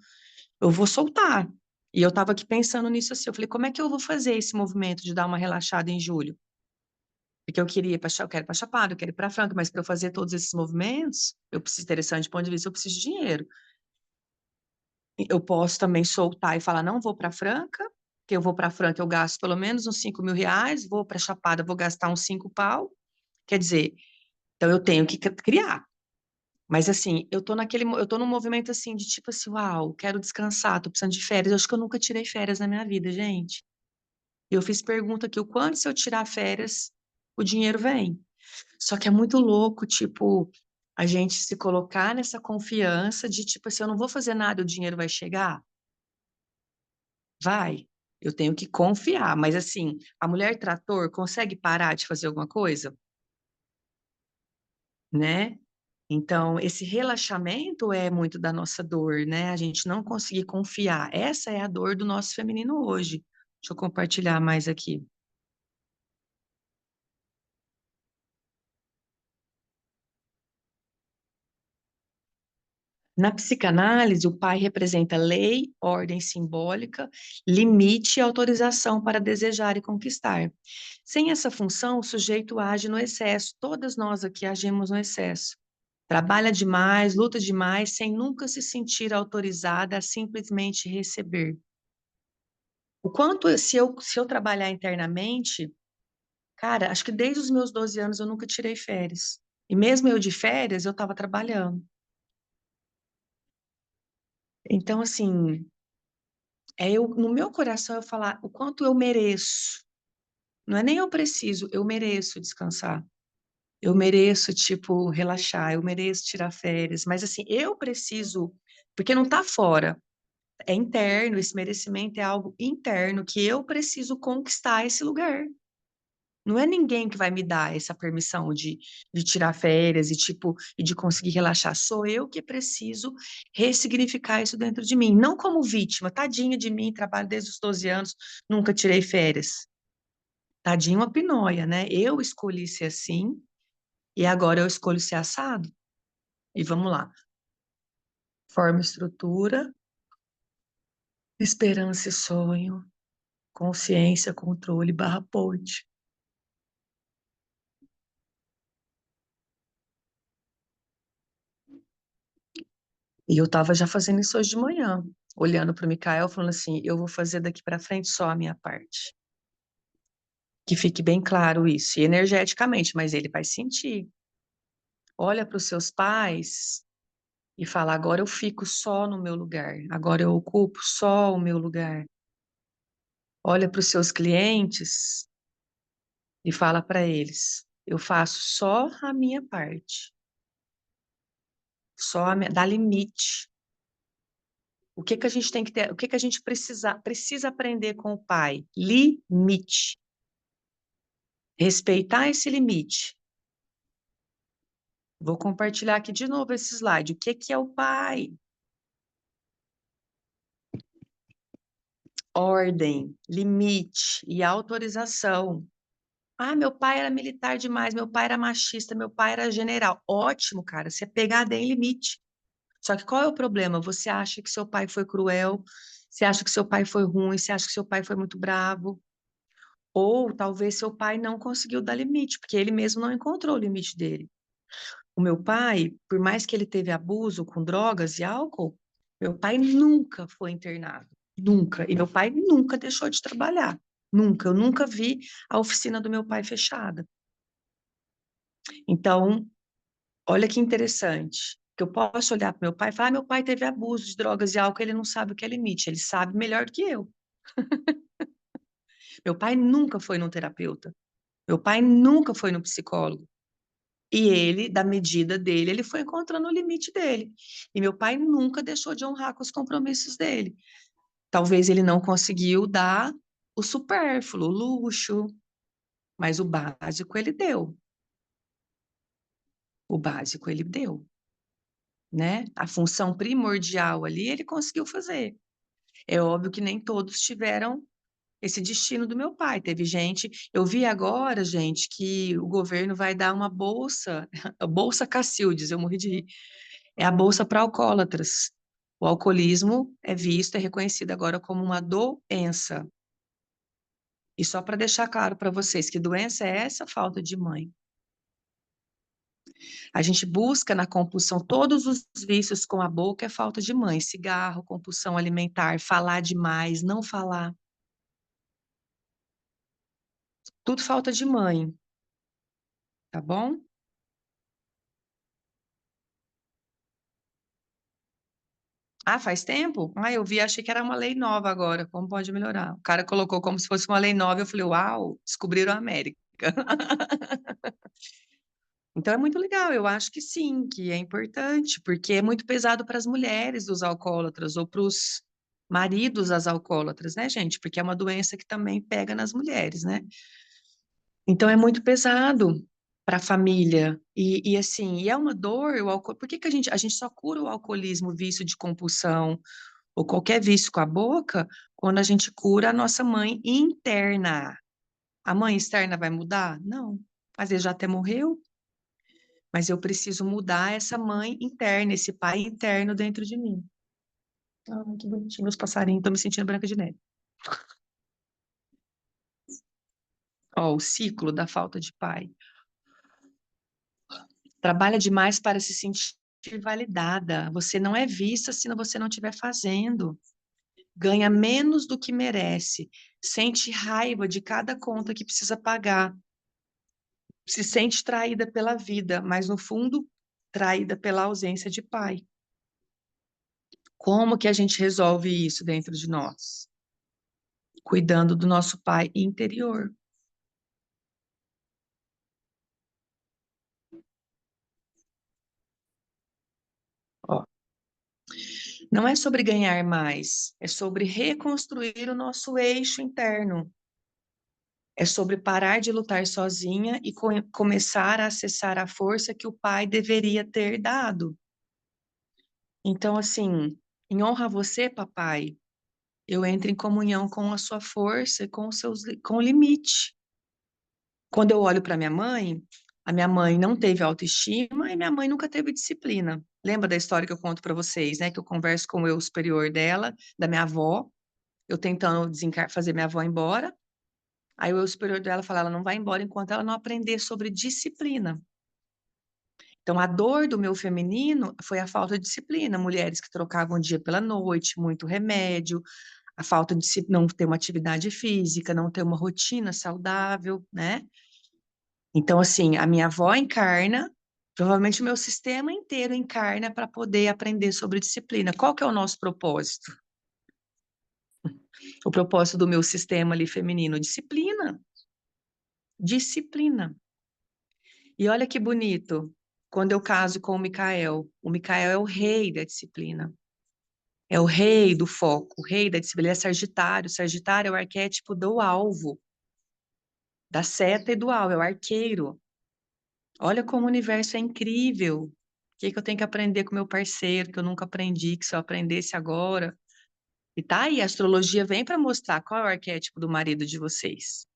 Eu vou soltar. E eu estava aqui pensando nisso assim. Eu falei: como é que eu vou fazer esse movimento de dar uma relaxada em julho? Porque eu queria, eu quero ir para Chapada, eu quero ir para Franca, mas para eu fazer todos esses movimentos, eu preciso, interessante do ponto de vista, eu preciso de dinheiro. Eu posso também soltar e falar, não vou para Franca, que eu vou para Franca, eu gasto pelo menos uns 5.000 reais, vou para Chapada, vou gastar uns 5 pau. Quer dizer, então eu tenho que criar. Mas assim, eu tô num movimento assim de tipo assim, uau, quero descansar, tô precisando de férias. Eu acho que eu nunca tirei férias na minha vida, gente. Eu fiz pergunta aqui, o quanto se eu tirar férias, o dinheiro vem. Só que é muito louco, tipo, a gente se colocar nessa confiança de tipo assim, eu não vou fazer nada, o dinheiro vai chegar. Vai, eu tenho que confiar, mas assim, a mulher trator consegue parar de fazer alguma coisa, né? Então, esse relaxamento é muito da nossa dor, né? A gente não conseguir confiar. Essa é a dor do nosso feminino hoje. Deixa eu compartilhar mais aqui. Na psicanálise, o pai representa lei, ordem simbólica, limite e autorização para desejar e conquistar. Sem essa função, o sujeito age no excesso. Todas nós aqui agimos no excesso. Trabalha demais, luta demais, sem nunca se sentir autorizada a simplesmente receber. O quanto, se eu trabalhar internamente, cara, acho que desde os meus 12 anos eu nunca tirei férias. E mesmo eu de férias, eu estava trabalhando. Então, assim, no meu coração eu falar o quanto eu mereço. Não é nem eu preciso, eu mereço descansar. Eu mereço, tipo, relaxar, eu mereço tirar férias. Mas, assim, eu preciso, porque não tá fora. É interno, esse merecimento é algo interno que eu preciso conquistar esse lugar. Não é ninguém que vai me dar essa permissão de tirar férias e, tipo, e de conseguir relaxar. Sou eu que preciso ressignificar isso dentro de mim. Não como vítima. Tadinha de mim, trabalho desde os 12 anos, nunca tirei férias. Tadinho uma pinóia, né? Eu escolhi ser assim e agora eu escolho ser assado. E vamos lá. Forma, e estrutura, esperança e sonho, consciência, controle, barra ponte. E eu estava já fazendo isso hoje de manhã, olhando para o Mikael, falando assim: eu vou fazer daqui para frente só a minha parte. Que fique bem claro isso, e energeticamente, mas ele vai sentir. Olha para os seus pais e fala: agora eu fico só no meu lugar, agora eu ocupo só o meu lugar. Olha para os seus clientes e fala para eles: eu faço só a minha parte, dá limite. O que que a gente tem que ter, o que que a gente precisa aprender com o pai? Limite. Respeitar esse limite. Vou compartilhar aqui de novo esse slide. O que que é o pai? Ordem, limite e autorização. Ah, meu pai era militar demais, meu pai era machista, meu pai era general. Ótimo, cara, você pegar em limite. Só que qual é o problema? Você acha que seu pai foi cruel, você acha que seu pai foi ruim, você acha que seu pai foi muito bravo, ou talvez seu pai não conseguiu dar limite, porque ele mesmo não encontrou o limite dele. O meu pai, por mais que ele teve abuso com drogas e álcool, meu pai nunca foi internado. Nunca. E meu pai nunca deixou de trabalhar. Nunca. Eu nunca vi a oficina do meu pai fechada. Então, olha que interessante. Que eu posso olhar para meu pai e falar: meu pai teve abuso de drogas e álcool, ele não sabe o que é limite. Ele sabe melhor do que eu. Meu pai nunca foi num terapeuta. Meu pai nunca foi no psicólogo. E ele, da medida dele, ele foi encontrando o limite dele. E meu pai nunca deixou de honrar com os compromissos dele. Talvez ele não conseguiu dar o supérfluo, o luxo, mas o básico ele deu. O básico ele deu, né? A função primordial ali ele conseguiu fazer. É óbvio que nem todos tiveram esse destino do meu pai. Teve gente, eu vi agora, gente, que o governo vai dar uma bolsa, a Bolsa Cacildes, eu morri de rir. É a bolsa para alcoólatras. O alcoolismo é visto, é reconhecido agora como uma doença. E só para deixar claro para vocês que doença é essa falta de mãe. A gente busca na compulsão todos os vícios com a boca é falta de mãe. Cigarro, compulsão alimentar, falar demais, não falar. Tudo falta de mãe, tá bom? Ah, faz tempo? Ah, eu vi, achei que era uma lei nova agora. Como pode melhorar? O cara colocou como se fosse uma lei nova. Eu falei, uau, descobriram a América. Então é muito legal, eu acho que sim, que é importante, porque é muito pesado para as mulheres dos alcoólatras ou para os maridos das alcoólatras, né, gente? Porque é uma doença que também pega nas mulheres, né? Então é muito pesado para a família. E assim, e é uma dor, o álcool. Por que que a gente só cura o alcoolismo, o vício de compulsão ou qualquer vício com a boca, quando a gente cura a nossa mãe interna? A mãe externa vai mudar? Não. Às vezes já até morreu. Mas eu preciso mudar essa mãe interna, esse pai interno dentro de mim. Ai, que bonitinho, meus passarinhos, tô me sentindo Branca de Neve. Ó, o ciclo da falta de pai. Trabalha demais para se sentir validada. Você não é vista se você não estiver fazendo. Ganha menos do que merece. Sente raiva de cada conta que precisa pagar. Se sente traída pela vida, mas no fundo, traída pela ausência de pai. Como que a gente resolve isso dentro de nós? Cuidando do nosso pai interior. Ó, não é sobre ganhar mais, é sobre reconstruir o nosso eixo interno. É sobre parar de lutar sozinha e começar a acessar a força que o pai deveria ter dado. Então, assim, em honra a você, papai, eu entro em comunhão com a sua força e com o limite. Quando eu olho para minha mãe, a minha mãe não teve autoestima e minha mãe nunca teve disciplina. Lembra da história que eu conto para vocês, né? Que eu converso com o eu superior dela, da minha avó, eu tentando fazer minha avó embora. Aí o eu superior dela fala, ela não vai embora enquanto ela não aprender sobre disciplina. Então, a dor do meu feminino foi a falta de disciplina. Mulheres que trocavam o dia pela noite, muito remédio, a falta de não ter uma atividade física, não ter uma rotina saudável, né? Então, assim, a minha avó encarna, provavelmente o meu sistema inteiro encarna para poder aprender sobre disciplina. Qual que é o nosso propósito? O propósito do meu sistema ali feminino? Disciplina. Disciplina. E olha que bonito, quando eu caso com o Micael é o rei da disciplina. É o rei do foco, o rei da disciplina. Ele é Sagitário. Sagitário é o arquétipo do alvo, da seta e do alvo, é o arqueiro. Olha como o universo é incrível. O que que eu tenho que aprender com meu parceiro, que eu nunca aprendi, que se eu aprendesse agora. E tá aí, a astrologia vem para mostrar qual é o arquétipo do marido de vocês.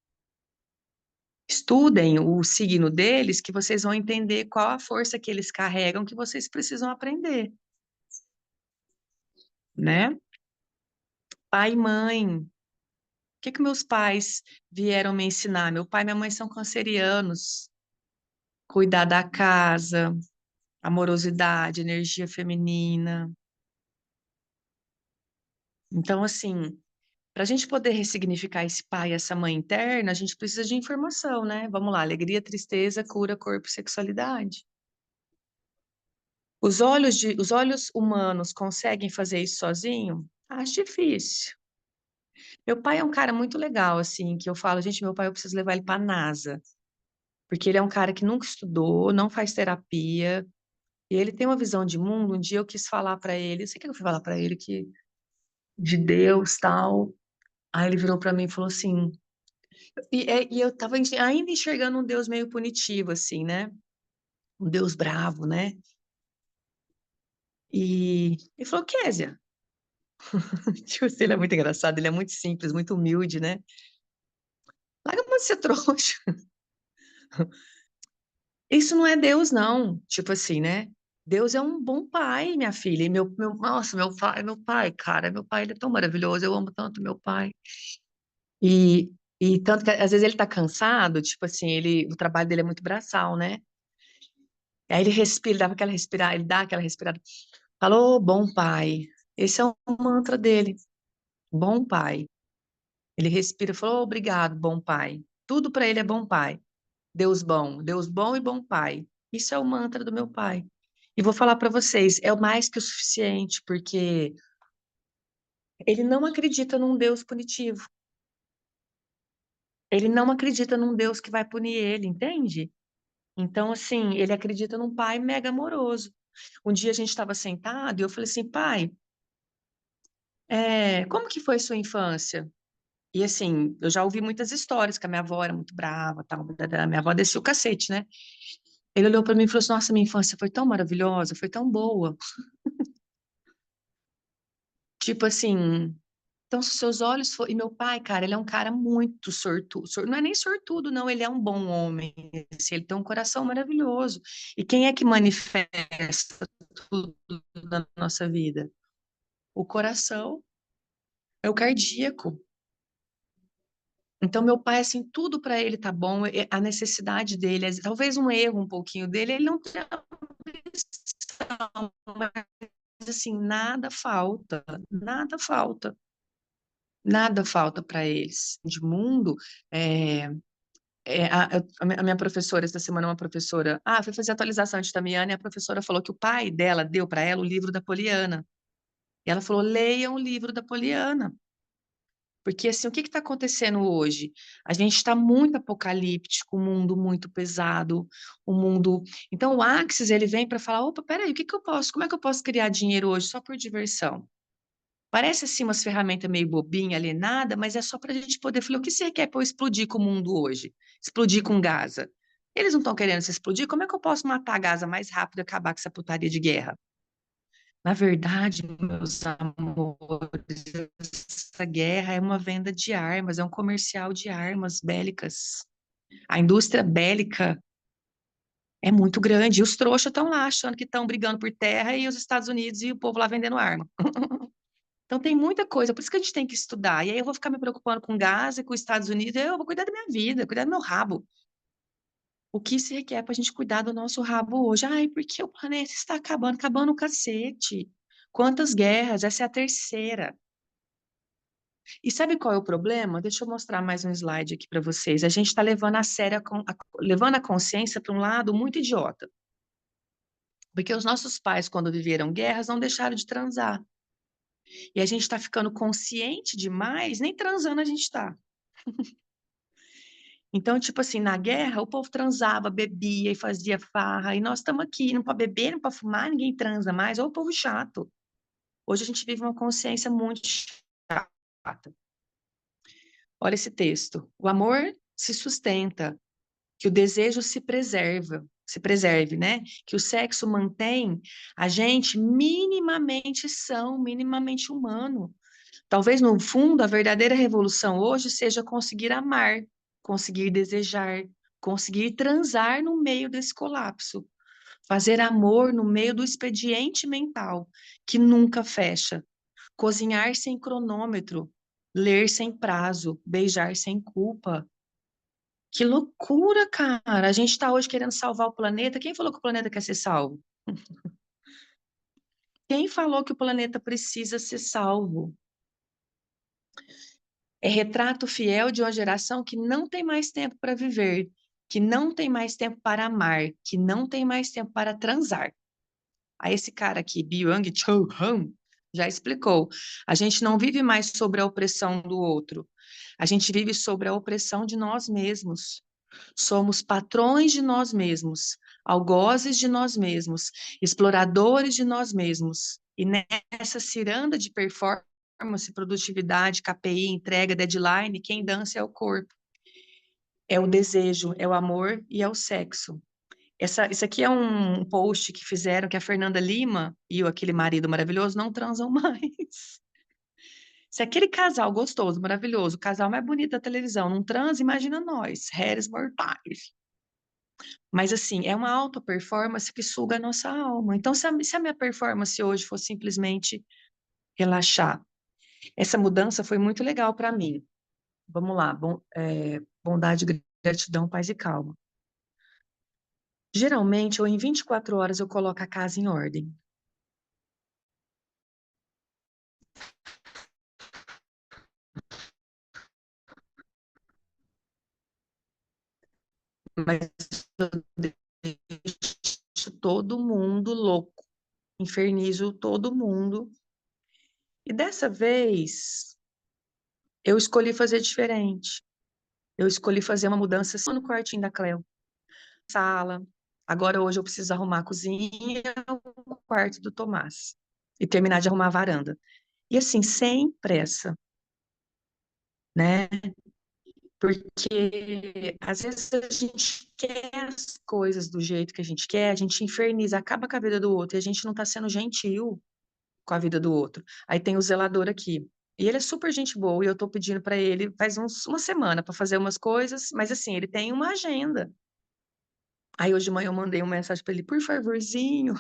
Estudem o signo deles, que vocês vão entender qual a força que eles carregam, que vocês precisam aprender, né? Pai e mãe. O que que meus pais vieram me ensinar? Meu pai e minha mãe são cancerianos. Cuidar da casa, amorosidade, energia feminina. Então, assim, para a gente poder ressignificar esse pai e essa mãe interna, a gente precisa de informação, né? Vamos lá, alegria, tristeza, cura, corpo e sexualidade. Os olhos humanos conseguem fazer isso sozinho? Acho difícil. Meu pai é um cara muito legal, assim, que eu falo, gente, meu pai, eu preciso levar ele para a NASA, porque ele é um cara que nunca estudou, não faz terapia, e ele tem uma visão de mundo. Um dia eu quis falar para ele, sei que eu fui falar para ele que de Deus, tal. Aí ele virou para mim e falou assim, e eu tava ainda enxergando um Deus meio punitivo, assim, né? Um Deus bravo, né? E ele falou, Kézia, tipo assim, ele é muito engraçado, ele é muito simples, muito humilde, né? Larga a mão de ser trouxa. Isso não é Deus, não. Tipo assim, né? Deus é um bom pai, minha filha. E nossa, meu pai, cara, meu pai, ele é tão maravilhoso. Eu amo tanto meu pai. E, e tanto que às vezes ele tá cansado, tipo assim, o trabalho dele é muito braçal, né? Aí ele respira, ele dá aquela respirada. Falou, bom pai. Esse é o mantra dele. Bom pai. Ele respira, falou, obrigado, bom pai. Tudo para ele é bom pai. Deus bom e bom pai. Isso é o mantra do meu pai. E vou falar para vocês, é o mais que o suficiente, porque ele não acredita num Deus punitivo. Ele não acredita num Deus que vai punir ele, entende? Então, assim, ele acredita num pai mega amoroso. Um dia a gente estava sentado e eu falei assim, pai, como que foi sua infância? E assim, eu já ouvi muitas histórias que a minha avó era muito brava, tal, minha avó descia o cacete, né? Ele olhou para mim e falou assim, nossa, minha infância foi tão maravilhosa, foi tão boa. Tipo assim, Então, se os seus olhos for... E meu pai, cara, ele é um cara muito sortudo. Não é nem sortudo, não. Ele é um bom homem. Assim, ele tem um coração maravilhoso. E quem é que manifesta tudo na nossa vida? O coração. É o cardíaco. Então, meu pai, assim, tudo para ele tá bom. A necessidade dele, talvez um erro um pouquinho dele, ele não tem ambição, mas, assim, nada falta. Nada falta. Nada falta para eles. De mundo, é, a minha professora, essa semana, uma professora, foi fazer atualização de Tamiana, e a professora falou que o pai dela deu para ela o livro da Poliana. E ela falou: leiam o livro da Poliana. Porque, assim, o que está acontecendo hoje? A gente está muito apocalíptico, um mundo muito pesado, o mundo... Então, o Axis, ele vem para falar, opa, peraí, como é que eu posso criar dinheiro hoje só por diversão? Parece assim umas ferramentas meio bobinha, alienada, mas é só para a gente poder falar, o que você quer para eu explodir com o mundo hoje? Explodir com Gaza. Eles não estão querendo se explodir, como é que eu posso matar a Gaza mais rápido e acabar com essa putaria de guerra? Na verdade, meus amores, essa guerra é uma venda de armas, é um comercial de armas bélicas. A indústria bélica é muito grande, e os trouxas estão lá achando que estão brigando por terra e os Estados Unidos e o povo lá vendendo arma. Então tem muita coisa, por isso que a gente tem que estudar. E aí eu vou ficar me preocupando com Gaza e com os Estados Unidos, eu vou cuidar da minha vida, cuidar do meu rabo. O que se requer para a gente cuidar do nosso rabo hoje? Ai, porque o planeta está acabando, acabando o cacete. Quantas guerras? Essa é a terceira. E sabe qual é o problema? Deixa eu mostrar mais um slide aqui para vocês. A gente está levando a sério, levando a consciência para um lado muito idiota. Porque os nossos pais, quando viveram guerras, não deixaram de transar. E a gente está ficando consciente demais, nem transando a gente está. Então, tipo assim, na guerra, o povo transava, bebia e fazia farra, e nós estamos aqui, não para beber, não para fumar, ninguém transa mais, ou o povo chato. Hoje a gente vive uma consciência muito chata. Olha esse texto. O amor se sustenta, que o desejo se preserve, né? Que o sexo mantém a gente minimamente são, minimamente humano. Talvez, no fundo, a verdadeira revolução hoje seja conseguir amar, conseguir desejar, conseguir transar no meio desse colapso, fazer amor no meio do expediente mental, que nunca fecha, cozinhar sem cronômetro, ler sem prazo, beijar sem culpa. Que loucura, cara! A gente está hoje querendo salvar o planeta. Quem falou que o planeta quer ser salvo? Quem falou que o planeta precisa ser salvo? É retrato fiel de uma geração que não tem mais tempo para viver, que não tem mais tempo para amar, que não tem mais tempo para transar. Aí esse cara aqui, Byung-Chul Han, já explicou. A gente não vive mais sobre a opressão do outro. A gente vive sobre a opressão de nós mesmos. Somos patrões de nós mesmos, algozes de nós mesmos, exploradores de nós mesmos. E nessa ciranda de performance, produtividade, KPI, entrega, deadline, quem dança é o corpo. É o desejo, é o amor e é o sexo. Isso aqui é um post que fizeram que a Fernanda Lima e aquele marido maravilhoso não transam mais. Se aquele casal gostoso, maravilhoso, o casal mais bonito da televisão, não transa, imagina nós, réis mortais. Mas, assim, é uma alta performance que suga a nossa alma. Então, se a minha performance hoje for simplesmente relaxar, essa mudança foi muito legal para mim. Vamos lá, bondade, gratidão, paz e calma. Geralmente, ou em 24 horas, eu coloco a casa em ordem. Mas eu deixo todo mundo louco, infernizo todo mundo. E dessa vez, eu escolhi fazer diferente. Eu escolhi fazer uma mudança só no quartinho da Cleo. Sala. Agora, hoje, eu preciso arrumar a cozinha, o quarto do Tomás. E terminar de arrumar a varanda. E assim, sem pressa, né? Porque às vezes a gente quer as coisas do jeito que a gente quer, a gente inferniza, acaba com a vida do outro, e a gente não está sendo gentil com a vida do outro. Aí tem o zelador aqui. E ele é super gente boa, e eu tô pedindo para ele faz uma semana para fazer umas coisas, mas assim, ele tem uma agenda. Aí hoje de manhã eu mandei uma mensagem para ele, por favorzinho,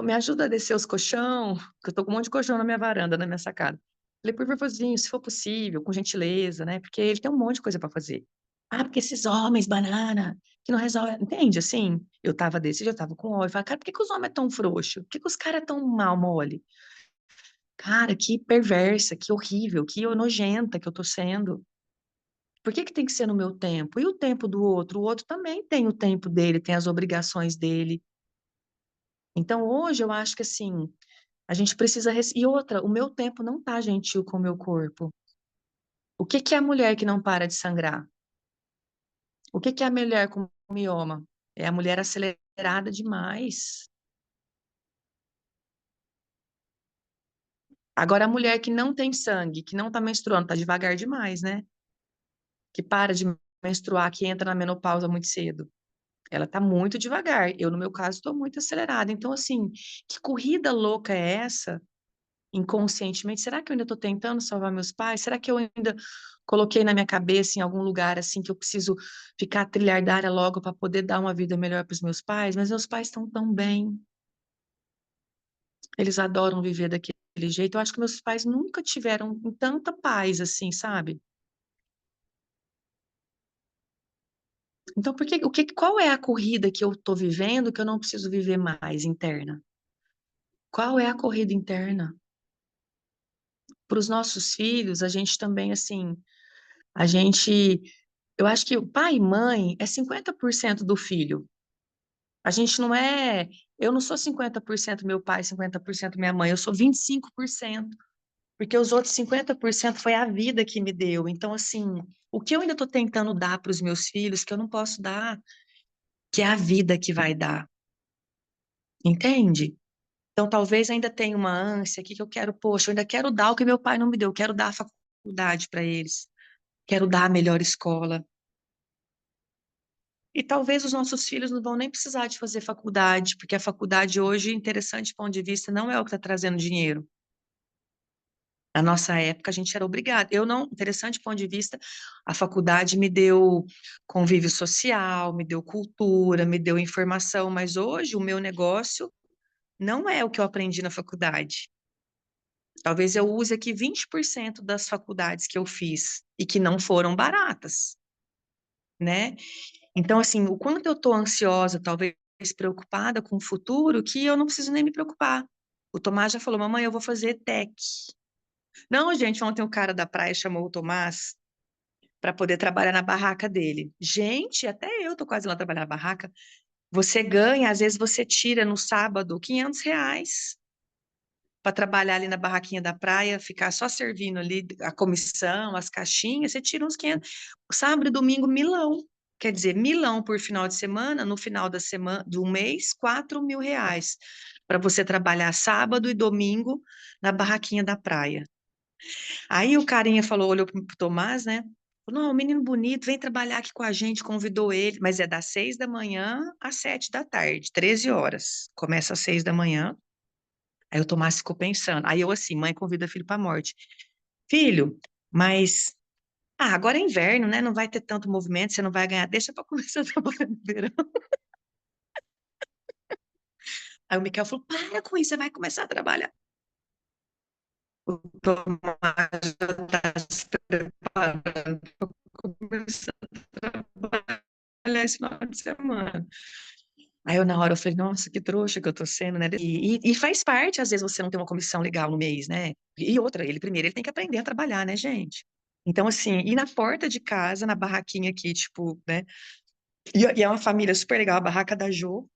me ajuda a descer os colchão, que eu tô com um monte de colchão na minha varanda, na minha sacada. Falei, por favorzinho, se for possível, com gentileza, né? Porque ele tem um monte de coisa para fazer. Ah, porque esses homens, banana, que não resolvem. Entende? Assim, eu tava desse, já tava com ódio. Falei, cara, por que que os homens é tão frouxos? Por que que os caras é tão mal mole? Cara, que perversa, que horrível, que nojenta que eu tô sendo. Por que que tem que ser no meu tempo? E o tempo do outro? O outro também tem o tempo dele, tem as obrigações dele. Então, hoje, eu acho que, assim, a gente precisa... E outra, o meu tempo não tá gentil com o meu corpo. O que que é a mulher que não para de sangrar? O que que é a mulher com mioma? É a mulher acelerada demais. Agora, a mulher que não tem sangue, que não tá menstruando, tá devagar demais, né? Que para de menstruar, que entra na menopausa muito cedo. Ela tá muito devagar. Eu, no meu caso, estou muito acelerada. Então, assim, que corrida louca é essa? Inconscientemente, será que eu ainda estou tentando salvar meus pais? Será que eu ainda coloquei na minha cabeça em algum lugar assim que eu preciso ficar trilhardária logo para poder dar uma vida melhor para os meus pais? Mas meus pais estão tão bem. Eles adoram viver daquele jeito. Eu acho que meus pais nunca tiveram tanta paz assim, sabe? Então, qual é a corrida que eu estou vivendo que eu não preciso viver mais interna? Qual é a corrida interna? Para os nossos filhos, a gente também, assim, a gente, eu acho que o pai e mãe é 50% do filho. A gente não é, eu não sou 50% meu pai, 50% minha mãe, eu sou 25%, porque os outros 50% foi a vida que me deu. Então, assim, o que eu ainda estou tentando dar para os meus filhos, que eu não posso dar, que é a vida que vai dar, entende? Então, talvez ainda tenha uma ânsia aqui que eu quero, poxa, eu ainda quero dar o que meu pai não me deu, eu quero dar a faculdade para eles, quero dar a melhor escola. E talvez os nossos filhos não vão nem precisar de fazer faculdade, porque a faculdade hoje, interessante do ponto de vista, não é o que está trazendo dinheiro. Na nossa época, a gente era obrigado. Eu não, interessante do ponto de vista, a faculdade me deu convívio social, me deu cultura, me deu informação, mas hoje o meu negócio não é o que eu aprendi na faculdade. Talvez eu use aqui 20% das faculdades que eu fiz e que não foram baratas, né? Então, assim, o quanto eu estou ansiosa, talvez preocupada com o futuro, que eu não preciso nem me preocupar. O Tomás já falou, mamãe, eu vou fazer tech. Não, gente, ontem o cara da praia chamou o Tomás para poder trabalhar na barraca dele. Gente, até eu tô quase lá trabalhar na barraca. Você ganha, às vezes você tira no sábado R$ 500 para trabalhar ali na barraquinha da praia, ficar só servindo ali a comissão, as caixinhas, você tira uns 500. Sábado e domingo, milão. Quer dizer, milão por final de semana, no final da semana, do mês, R$ 4.000 para você trabalhar sábado e domingo na barraquinha da praia. Aí o carinha falou, olhou pro Tomás, né? Falou, não, menino bonito, vem trabalhar aqui com a gente, convidou ele, mas é das 6 da manhã às 7 da tarde, 13 horas. Começa às 6 da manhã. Aí o Tomás ficou pensando. Aí eu assim, mãe convida filho para a morte. Filho, mas agora é inverno, né? Não vai ter tanto movimento, você não vai ganhar. Deixa para começar a trabalhar no verão. Aí o Miquel falou: para com isso, você vai começar a trabalhar. O Tomás já está se preparando para começar a trabalhar esse final de semana. Aí eu, na hora, eu falei, nossa, que trouxa que eu tô sendo, né? E faz parte, às vezes, você não ter uma comissão legal no mês, né? E outra, ele primeiro, ele tem que aprender a trabalhar, né, gente? Então, assim, e na porta de casa, na barraquinha aqui, tipo, né? E é uma família super legal, a barraca da Jo,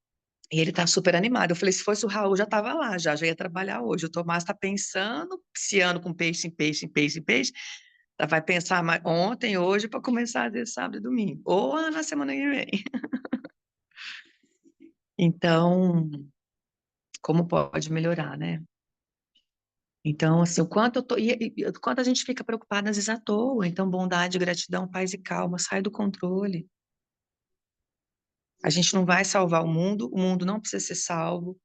e ele tá super animado. Eu falei, se fosse o Raul, já tava lá, já ia trabalhar hoje. O Tomás tá pensando, se ano com peixe, em peixe, em peixe, em peixe. Vai pensar ontem, hoje, para começar a ver sábado e domingo. Ou na semana que vem. Então, como pode melhorar, né? Então, assim, o quanto eu tô, o quanto a gente fica preocupada às vezes à toa. Então, bondade, gratidão, paz e calma, sai do controle. A gente não vai salvar o mundo não precisa ser salvo.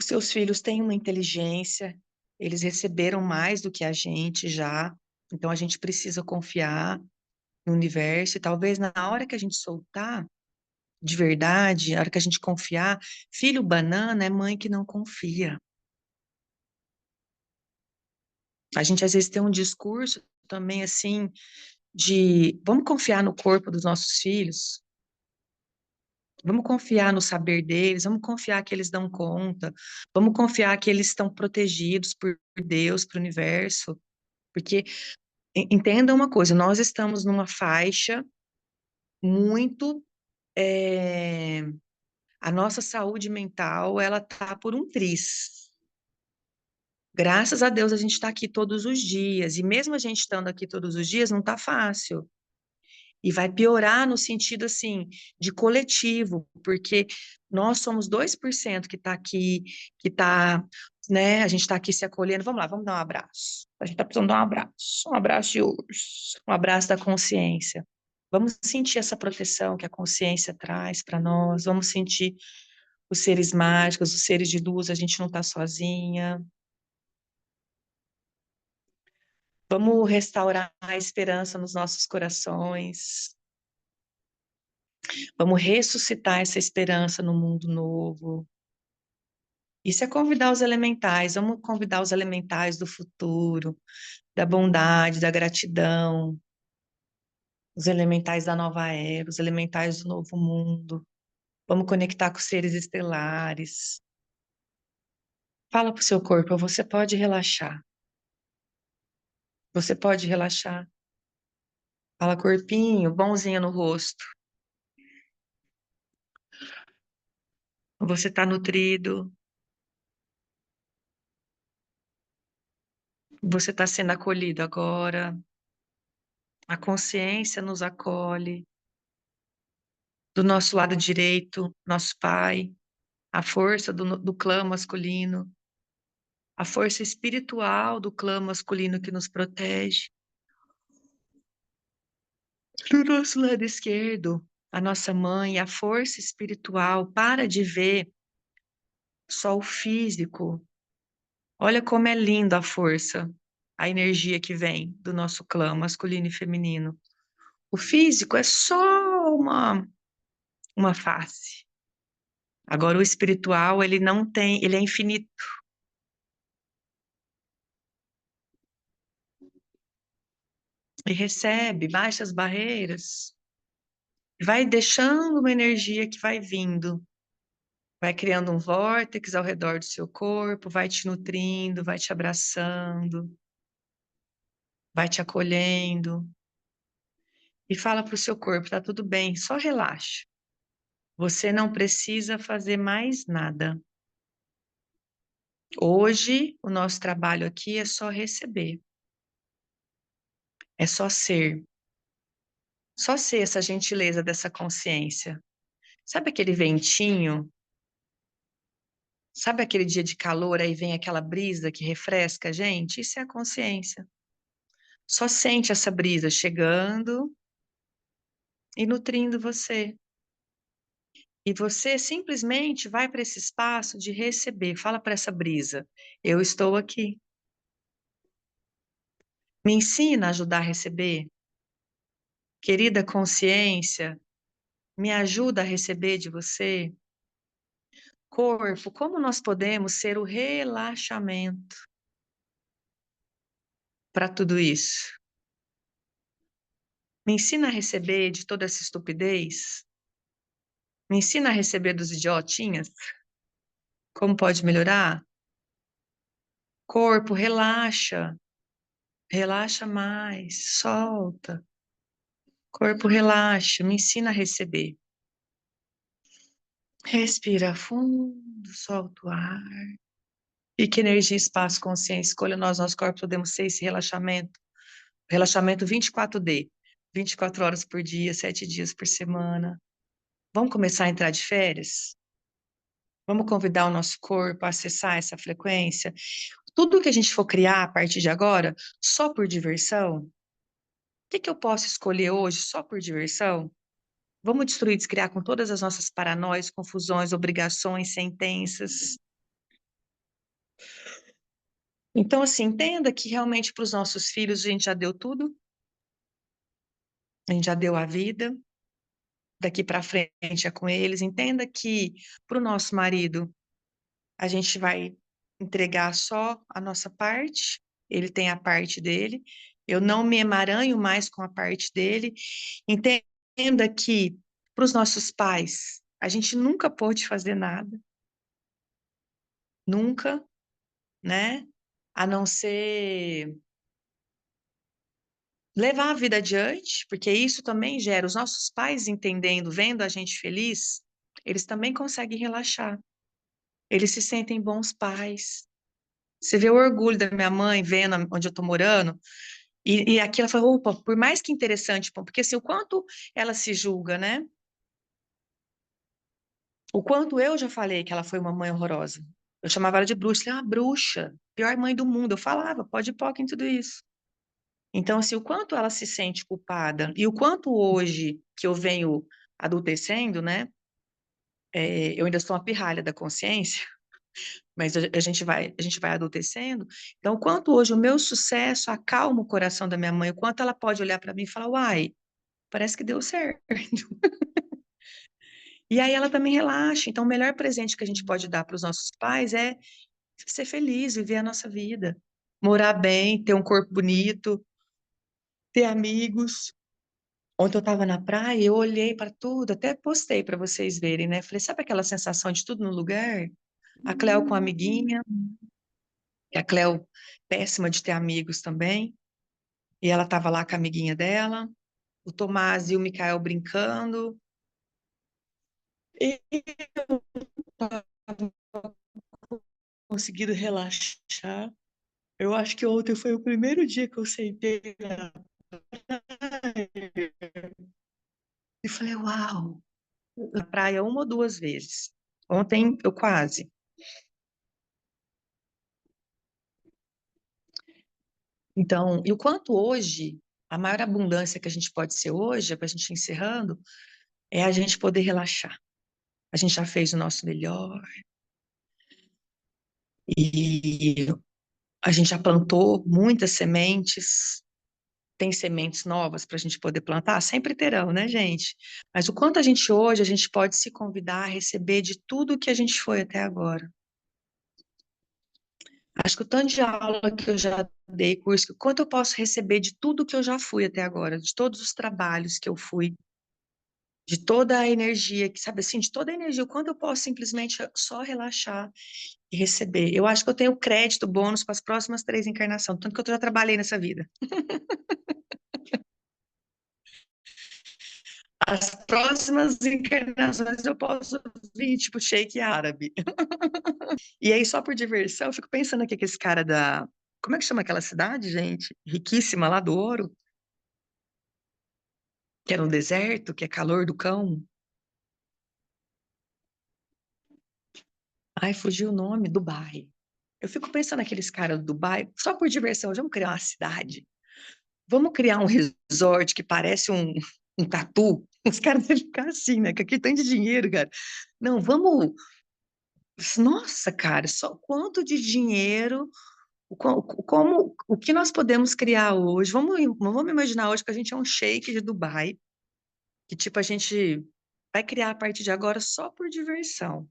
Os seus filhos têm uma inteligência, eles receberam mais do que a gente já, então a gente precisa confiar no universo, e talvez na hora que a gente soltar, de verdade, na hora que a gente confiar, filho banana é mãe que não confia. A gente às vezes tem um discurso também assim de vamos confiar no corpo dos nossos filhos, vamos confiar no saber deles, vamos confiar que eles dão conta, vamos confiar que eles estão protegidos por Deus, pelo universo, porque entenda uma coisa, nós estamos numa faixa muito a nossa saúde mental, ela tá por um triz. Graças a Deus a gente está aqui todos os dias, e mesmo a gente estando aqui todos os dias, não tá fácil. E vai piorar no sentido, assim, de coletivo, porque nós somos 2% que está aqui, que está, né, a gente está aqui se acolhendo. Vamos lá, vamos dar um abraço. A gente está precisando dar um abraço de urso, um abraço da consciência. Vamos sentir essa proteção que a consciência traz para nós, vamos sentir os seres mágicos, os seres de luz, a gente não está sozinha. Vamos restaurar a esperança nos nossos corações. Vamos ressuscitar essa esperança no mundo novo. Isso é convidar os elementais, vamos convidar os elementais do futuro, da bondade, da gratidão, os elementais da nova era, os elementais do novo mundo. Vamos conectar com os seres estelares. Fala para o seu corpo, você pode relaxar. Você pode relaxar. Fala, corpinho, bonzinho no rosto. Você está nutrido. Você está sendo acolhido agora. A consciência nos acolhe. Do nosso lado direito, nosso Pai, a força do clã masculino, a força espiritual do clã masculino que nos protege. Do nosso lado esquerdo, a nossa mãe, a força espiritual. Para de ver só o físico. Olha como é linda a força, a energia que vem do nosso clã masculino e feminino. O físico é só uma face. Agora, o espiritual, ele não tem, ele é infinito. E recebe, baixa as barreiras, vai deixando uma energia que vai vindo, vai criando um vórtice ao redor do seu corpo, vai te nutrindo, vai te abraçando, vai te acolhendo. E fala para o seu corpo, tá tudo bem, só relaxa. Você não precisa fazer mais nada. Hoje, o nosso trabalho aqui é só receber. É só ser. Só ser essa gentileza dessa consciência. Sabe aquele ventinho? Sabe aquele dia de calor, aí vem aquela brisa que refresca a gente? Isso é a consciência. Só sente essa brisa chegando e nutrindo você. E você simplesmente vai para esse espaço de receber. Fala para essa brisa: eu estou aqui. Me ensina a ajudar a receber. Querida consciência, me ajuda a receber de você. Corpo, como nós podemos ser o relaxamento para tudo isso? Me ensina a receber de toda essa estupidez. Me ensina a receber dos idiotinhas. Como pode melhorar? Corpo, relaxa. Relaxa mais. Solta. Corpo, relaxa. Me ensina a receber. Respira fundo, solta o ar. E que energia, espaço, consciência, escolha nós, nosso corpo, podemos ser esse relaxamento. Relaxamento 24D. 24 horas por dia, 7 dias por semana. Vamos começar a entrar de férias? Vamos convidar o nosso corpo a acessar essa frequência? Tudo que a gente for criar a partir de agora, só por diversão, o que eu posso escolher hoje só por diversão? Vamos destruir, descriar com todas as nossas paranoias, confusões, obrigações, sentenças. Então, assim, entenda que realmente para os nossos filhos a gente já deu tudo, a gente já deu a vida, daqui para frente é com eles. Entenda que para o nosso marido a gente vai entregar só a nossa parte, ele tem a parte dele, eu não me emaranho mais com a parte dele. Entenda que para os nossos pais a gente nunca pôde fazer nada, nunca, né? A não ser levar a vida adiante, porque isso também gera os nossos pais entendendo, vendo a gente feliz, eles também conseguem relaxar. Eles se sentem bons pais. Você vê o orgulho da minha mãe vendo onde eu tô morando, e aqui ela fala, opa, por mais que interessante, pô, porque assim, o quanto ela se julga, né? O quanto eu já falei que ela foi uma mãe horrorosa. Eu chamava ela de bruxa, falei, ah, bruxa, pior mãe do mundo. Eu falava, pode ir em tudo isso. Então, assim, o quanto ela se sente culpada e o quanto hoje que eu venho adultecendo, né? Eu ainda sou uma pirralha da consciência, mas a gente vai adultecendo. Então, o quanto hoje o meu sucesso acalma o coração da minha mãe, o quanto ela pode olhar para mim e falar, uai, parece que deu certo. E aí ela também relaxa. Então, o melhor presente que a gente pode dar para os nossos pais é ser feliz, viver a nossa vida, morar bem, ter um corpo bonito, ter amigos. Ontem eu estava na praia, eu olhei para tudo, até postei para vocês verem, né? Falei, sabe aquela sensação de tudo no lugar? A Cleo com a amiguinha, e a Cleo péssima de ter amigos também, e ela estava lá com a amiguinha dela, o Tomás e o Mikael brincando, e eu estava conseguindo relaxar. Eu acho que ontem foi o primeiro dia que eu sentei na praia e falei, uau, na praia uma ou duas vezes. Ontem eu quase. Então, e o quanto hoje, a maior abundância que a gente pode ser hoje, para a gente ir encerrando, é a gente poder relaxar. A gente já fez o nosso melhor e a gente já plantou muitas sementes. Tem sementes novas para a gente poder plantar? Sempre terão, né, gente? Mas o quanto a gente hoje, a gente pode se convidar a receber de tudo que a gente foi até agora. Acho que o tanto de aula que eu já dei, curso, o quanto eu posso receber de tudo que eu já fui até agora, de todos os trabalhos que eu fui, de toda a energia, que sabe assim, de toda a energia, o quanto eu posso simplesmente só relaxar e receber. Eu acho que eu tenho crédito, bônus para as próximas 3 encarnações, tanto que eu já trabalhei nessa vida. As próximas encarnações eu posso vir, tipo, shake árabe. E aí, só por diversão, eu fico pensando aqui que esse cara da. Como é que chama aquela cidade, gente? Riquíssima, lá do ouro, que era um deserto, que é calor do cão. Ai, fugiu o nome, Dubai. Eu fico pensando naqueles caras do Dubai, só por diversão, vamos criar uma cidade. Vamos criar um resort que parece um tatu. Os caras devem ficar assim, né? Que aqui tem de dinheiro, cara. Não, vamos. Nossa, cara, só quanto de dinheiro, como, o que nós podemos criar hoje? Vamos imaginar hoje que a gente é um sheik de Dubai, que tipo a gente vai criar a partir de agora só por diversão.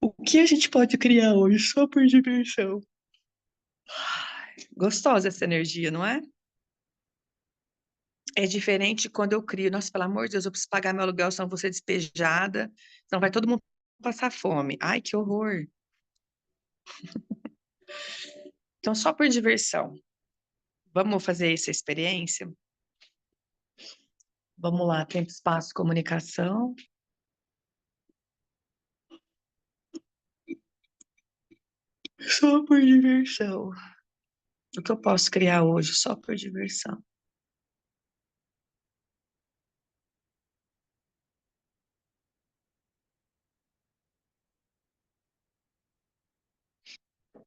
O que a gente pode criar hoje só por diversão? Gostosa essa energia, não é? É diferente de quando eu crio. Nossa, pelo amor de Deus, eu preciso pagar meu aluguel, senão eu vou ser despejada, senão vai todo mundo passar fome. Ai, que horror. Então, só por diversão. Vamos fazer essa experiência? Vamos lá, tempo, espaço, comunicação. Só por diversão. O que eu posso criar hoje só por diversão? O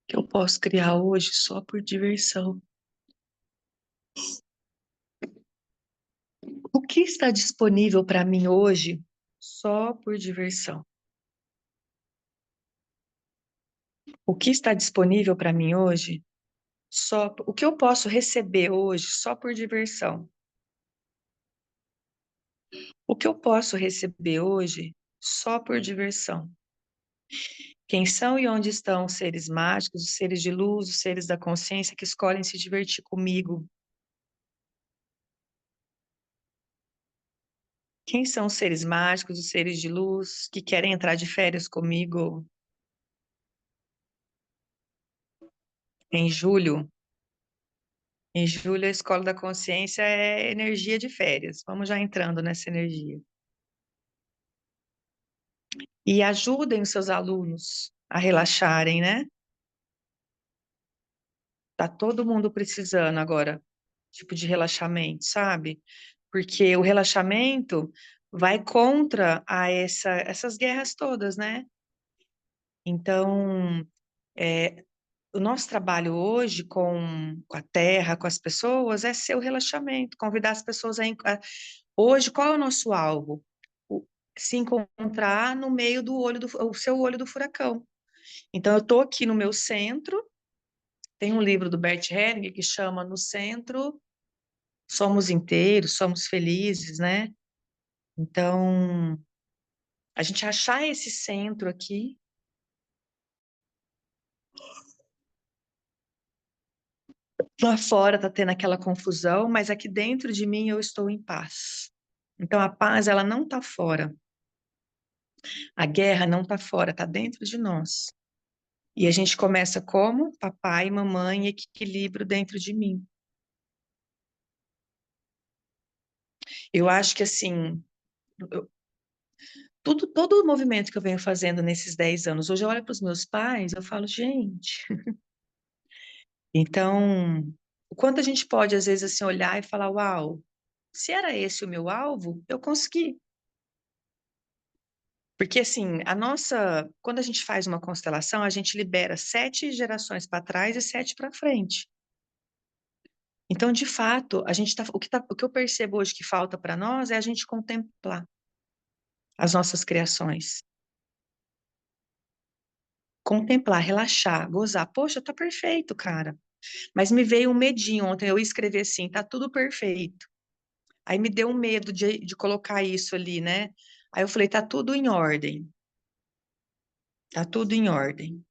que eu posso criar hoje só por diversão? O que está disponível para mim hoje só por diversão? O que está disponível para mim hoje, só o que eu posso receber hoje só por diversão. O que eu posso receber hoje só por diversão. Quem são e onde estão os seres mágicos, os seres de luz, os seres da consciência que escolhem se divertir comigo? Quem são os seres mágicos, os seres de luz que querem entrar de férias comigo em julho? Em julho, a Escola da Consciência é energia de férias. Vamos já entrando nessa energia. E ajudem os seus alunos a relaxarem, né? Tá todo mundo precisando agora, tipo de relaxamento, sabe? Porque o relaxamento vai contra essas guerras todas, né? Então, o nosso trabalho hoje com a Terra, com as pessoas, é ser o relaxamento, convidar as pessoas Hoje, qual é o nosso alvo? Se encontrar no meio do o seu olho do furacão. Então, eu estou aqui no meu centro, tem um livro do Bert Helling que chama No Centro, Somos Inteiros, Somos Felizes, né? Então, a gente achar esse centro aqui, lá fora tá tendo aquela confusão, mas aqui dentro de mim eu estou em paz. Então, a paz, ela não está fora. A guerra não está fora, está dentro de nós. E a gente começa como? Papai, mamãe, equilíbrio dentro de mim. Eu acho que, assim, eu- todo o movimento que eu venho fazendo nesses 10 anos, hoje eu olho para os meus pais, eu falo, gente, então, o quanto a gente pode, às vezes, assim, olhar e falar, uau, se era esse o meu alvo, eu consegui. Porque, assim, quando a gente faz uma constelação, a gente libera 7 gerações para trás e 7 para frente. Então, de fato, o que eu percebo hoje que falta para nós é a gente contemplar as nossas criações. Contemplar, relaxar, gozar. Poxa, tá perfeito, cara. Mas me veio um medinho ontem, eu escrevi assim, tá tudo perfeito. Aí me deu um medo de colocar isso ali, né? Aí eu falei, tá tudo em ordem. Tá tudo em ordem.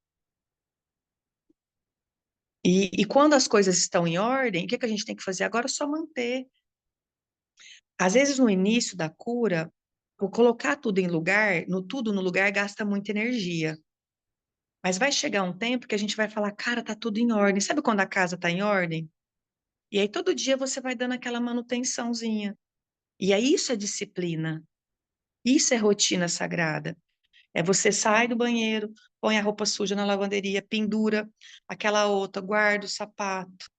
E quando as coisas estão em ordem, o que que a gente tem que fazer agora? Só manter. Às vezes, no início da cura, o colocar tudo em lugar, tudo no lugar, gasta muita energia. Mas vai chegar um tempo que a gente vai falar, cara, tá tudo em ordem. Sabe quando a casa tá em ordem? E aí todo dia você vai dando aquela manutençãozinha. E aí isso é disciplina. Isso é rotina sagrada. É você sai do banheiro, põe a roupa suja na lavanderia, pendura aquela outra, guarda o sapato.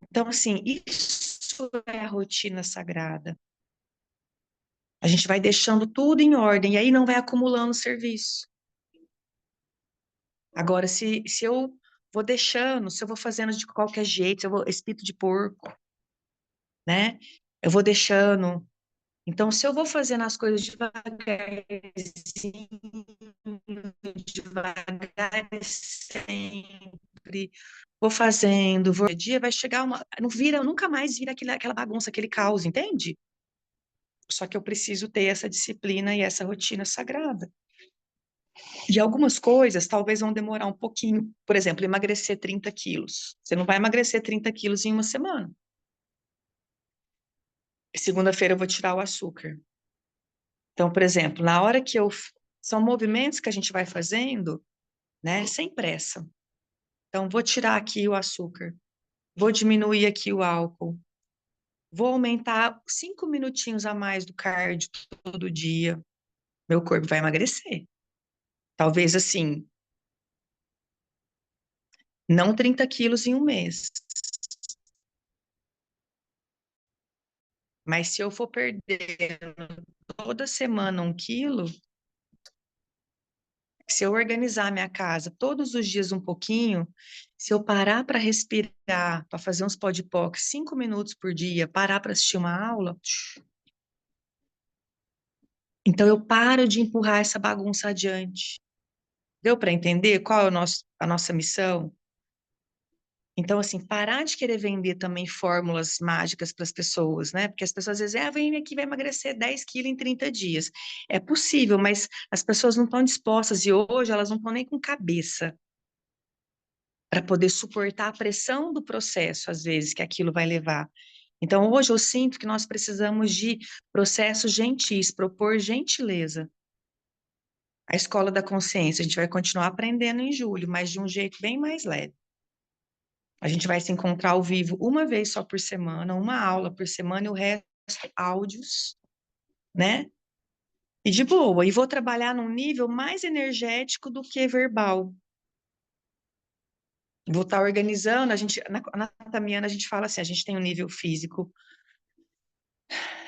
Então, assim, isso é a rotina sagrada. A gente vai deixando tudo em ordem e aí não vai acumulando serviço. Agora, se eu vou deixando, se eu vou fazendo de qualquer jeito, se eu vou espírito de porco, né? Eu vou deixando. Então, se eu vou fazendo as coisas devagarzinho, devagar sempre, vou fazendo, vou dia vai chegar não vira, nunca mais vira aquela bagunça, aquele caos, entende? Só que eu preciso ter essa disciplina e essa rotina sagrada. E algumas coisas talvez vão demorar um pouquinho. Por exemplo, emagrecer 30 quilos. Você não vai emagrecer 30 quilos em uma semana. Segunda-feira eu vou tirar o açúcar. Então, por exemplo, na hora que eu. São movimentos que a gente vai fazendo, né, sem pressa. Então, vou tirar aqui o açúcar, vou diminuir aqui o álcool, vou aumentar 5 minutinhos a mais do cardio todo dia. Meu corpo vai emagrecer. Talvez assim, não 30 quilos em um mês. Mas se eu for perdendo toda semana 1 quilo, se eu organizar minha casa todos os dias um pouquinho, se eu parar para respirar, para fazer uns podpoc 5 minutos por dia, parar para assistir uma aula, então eu paro de empurrar essa bagunça adiante. Deu para entender qual é a nossa missão? Então, assim, parar de querer vender também fórmulas mágicas para as pessoas, né? Porque as pessoas dizem, vem aqui, vai emagrecer 10 quilos em 30 dias. É possível, mas as pessoas não estão dispostas e hoje elas não estão nem com cabeça para poder suportar a pressão do processo, às vezes, que aquilo vai levar. Então, hoje eu sinto que nós precisamos de processos gentis, propor gentileza. A escola da consciência, a gente vai continuar aprendendo em julho, mas de um jeito bem mais leve. A gente vai se encontrar ao vivo uma vez só por semana, uma aula por semana e o resto áudios, né? E de boa, e vou trabalhar num nível mais energético do que verbal. Vou estar organizando, a gente, na Tamiana a gente fala assim, a gente tem um nível físico,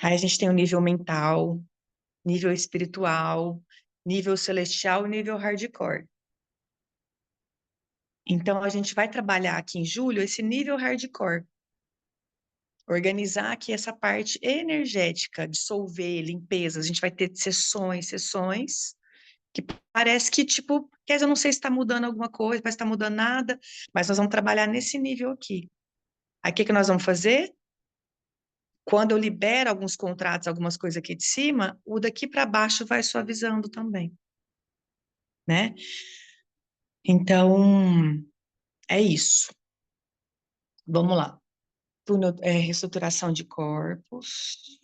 aí a gente tem um nível mental, nível espiritual, nível celestial e nível hardcore. Então, a gente vai trabalhar aqui em julho esse nível hardcore. Organizar aqui essa parte energética, dissolver, limpeza. A gente vai ter sessões, que parece que, tipo, quer dizer, eu não sei se está mudando alguma coisa, parece que está mudando nada, mas nós vamos trabalhar nesse nível aqui. Aí, o que que nós vamos fazer? Quando eu libero alguns contratos, algumas coisas aqui de cima, o daqui para baixo vai suavizando também, né? Então, é isso. Vamos lá. Reestruturação de corpos.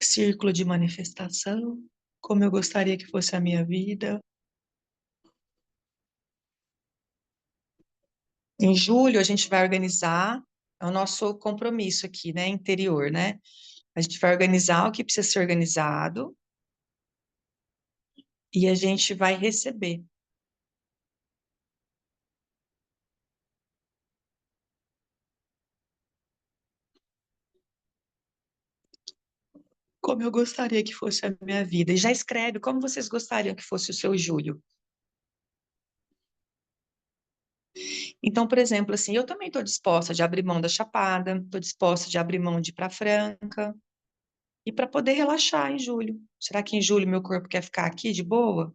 Círculo de manifestação, como eu gostaria que fosse a minha vida. Em julho, a gente vai organizar, é o nosso compromisso aqui, né, interior, né? A gente vai organizar o que precisa ser organizado e a gente vai receber. Como eu gostaria que fosse a minha vida. E já escreve como vocês gostariam que fosse o seu julho. Então, por exemplo, assim, eu também estou disposta de abrir mão da Chapada, estou disposta de abrir mão de ir para Franca, e para poder relaxar em julho. Será que em julho meu corpo quer ficar aqui de boa?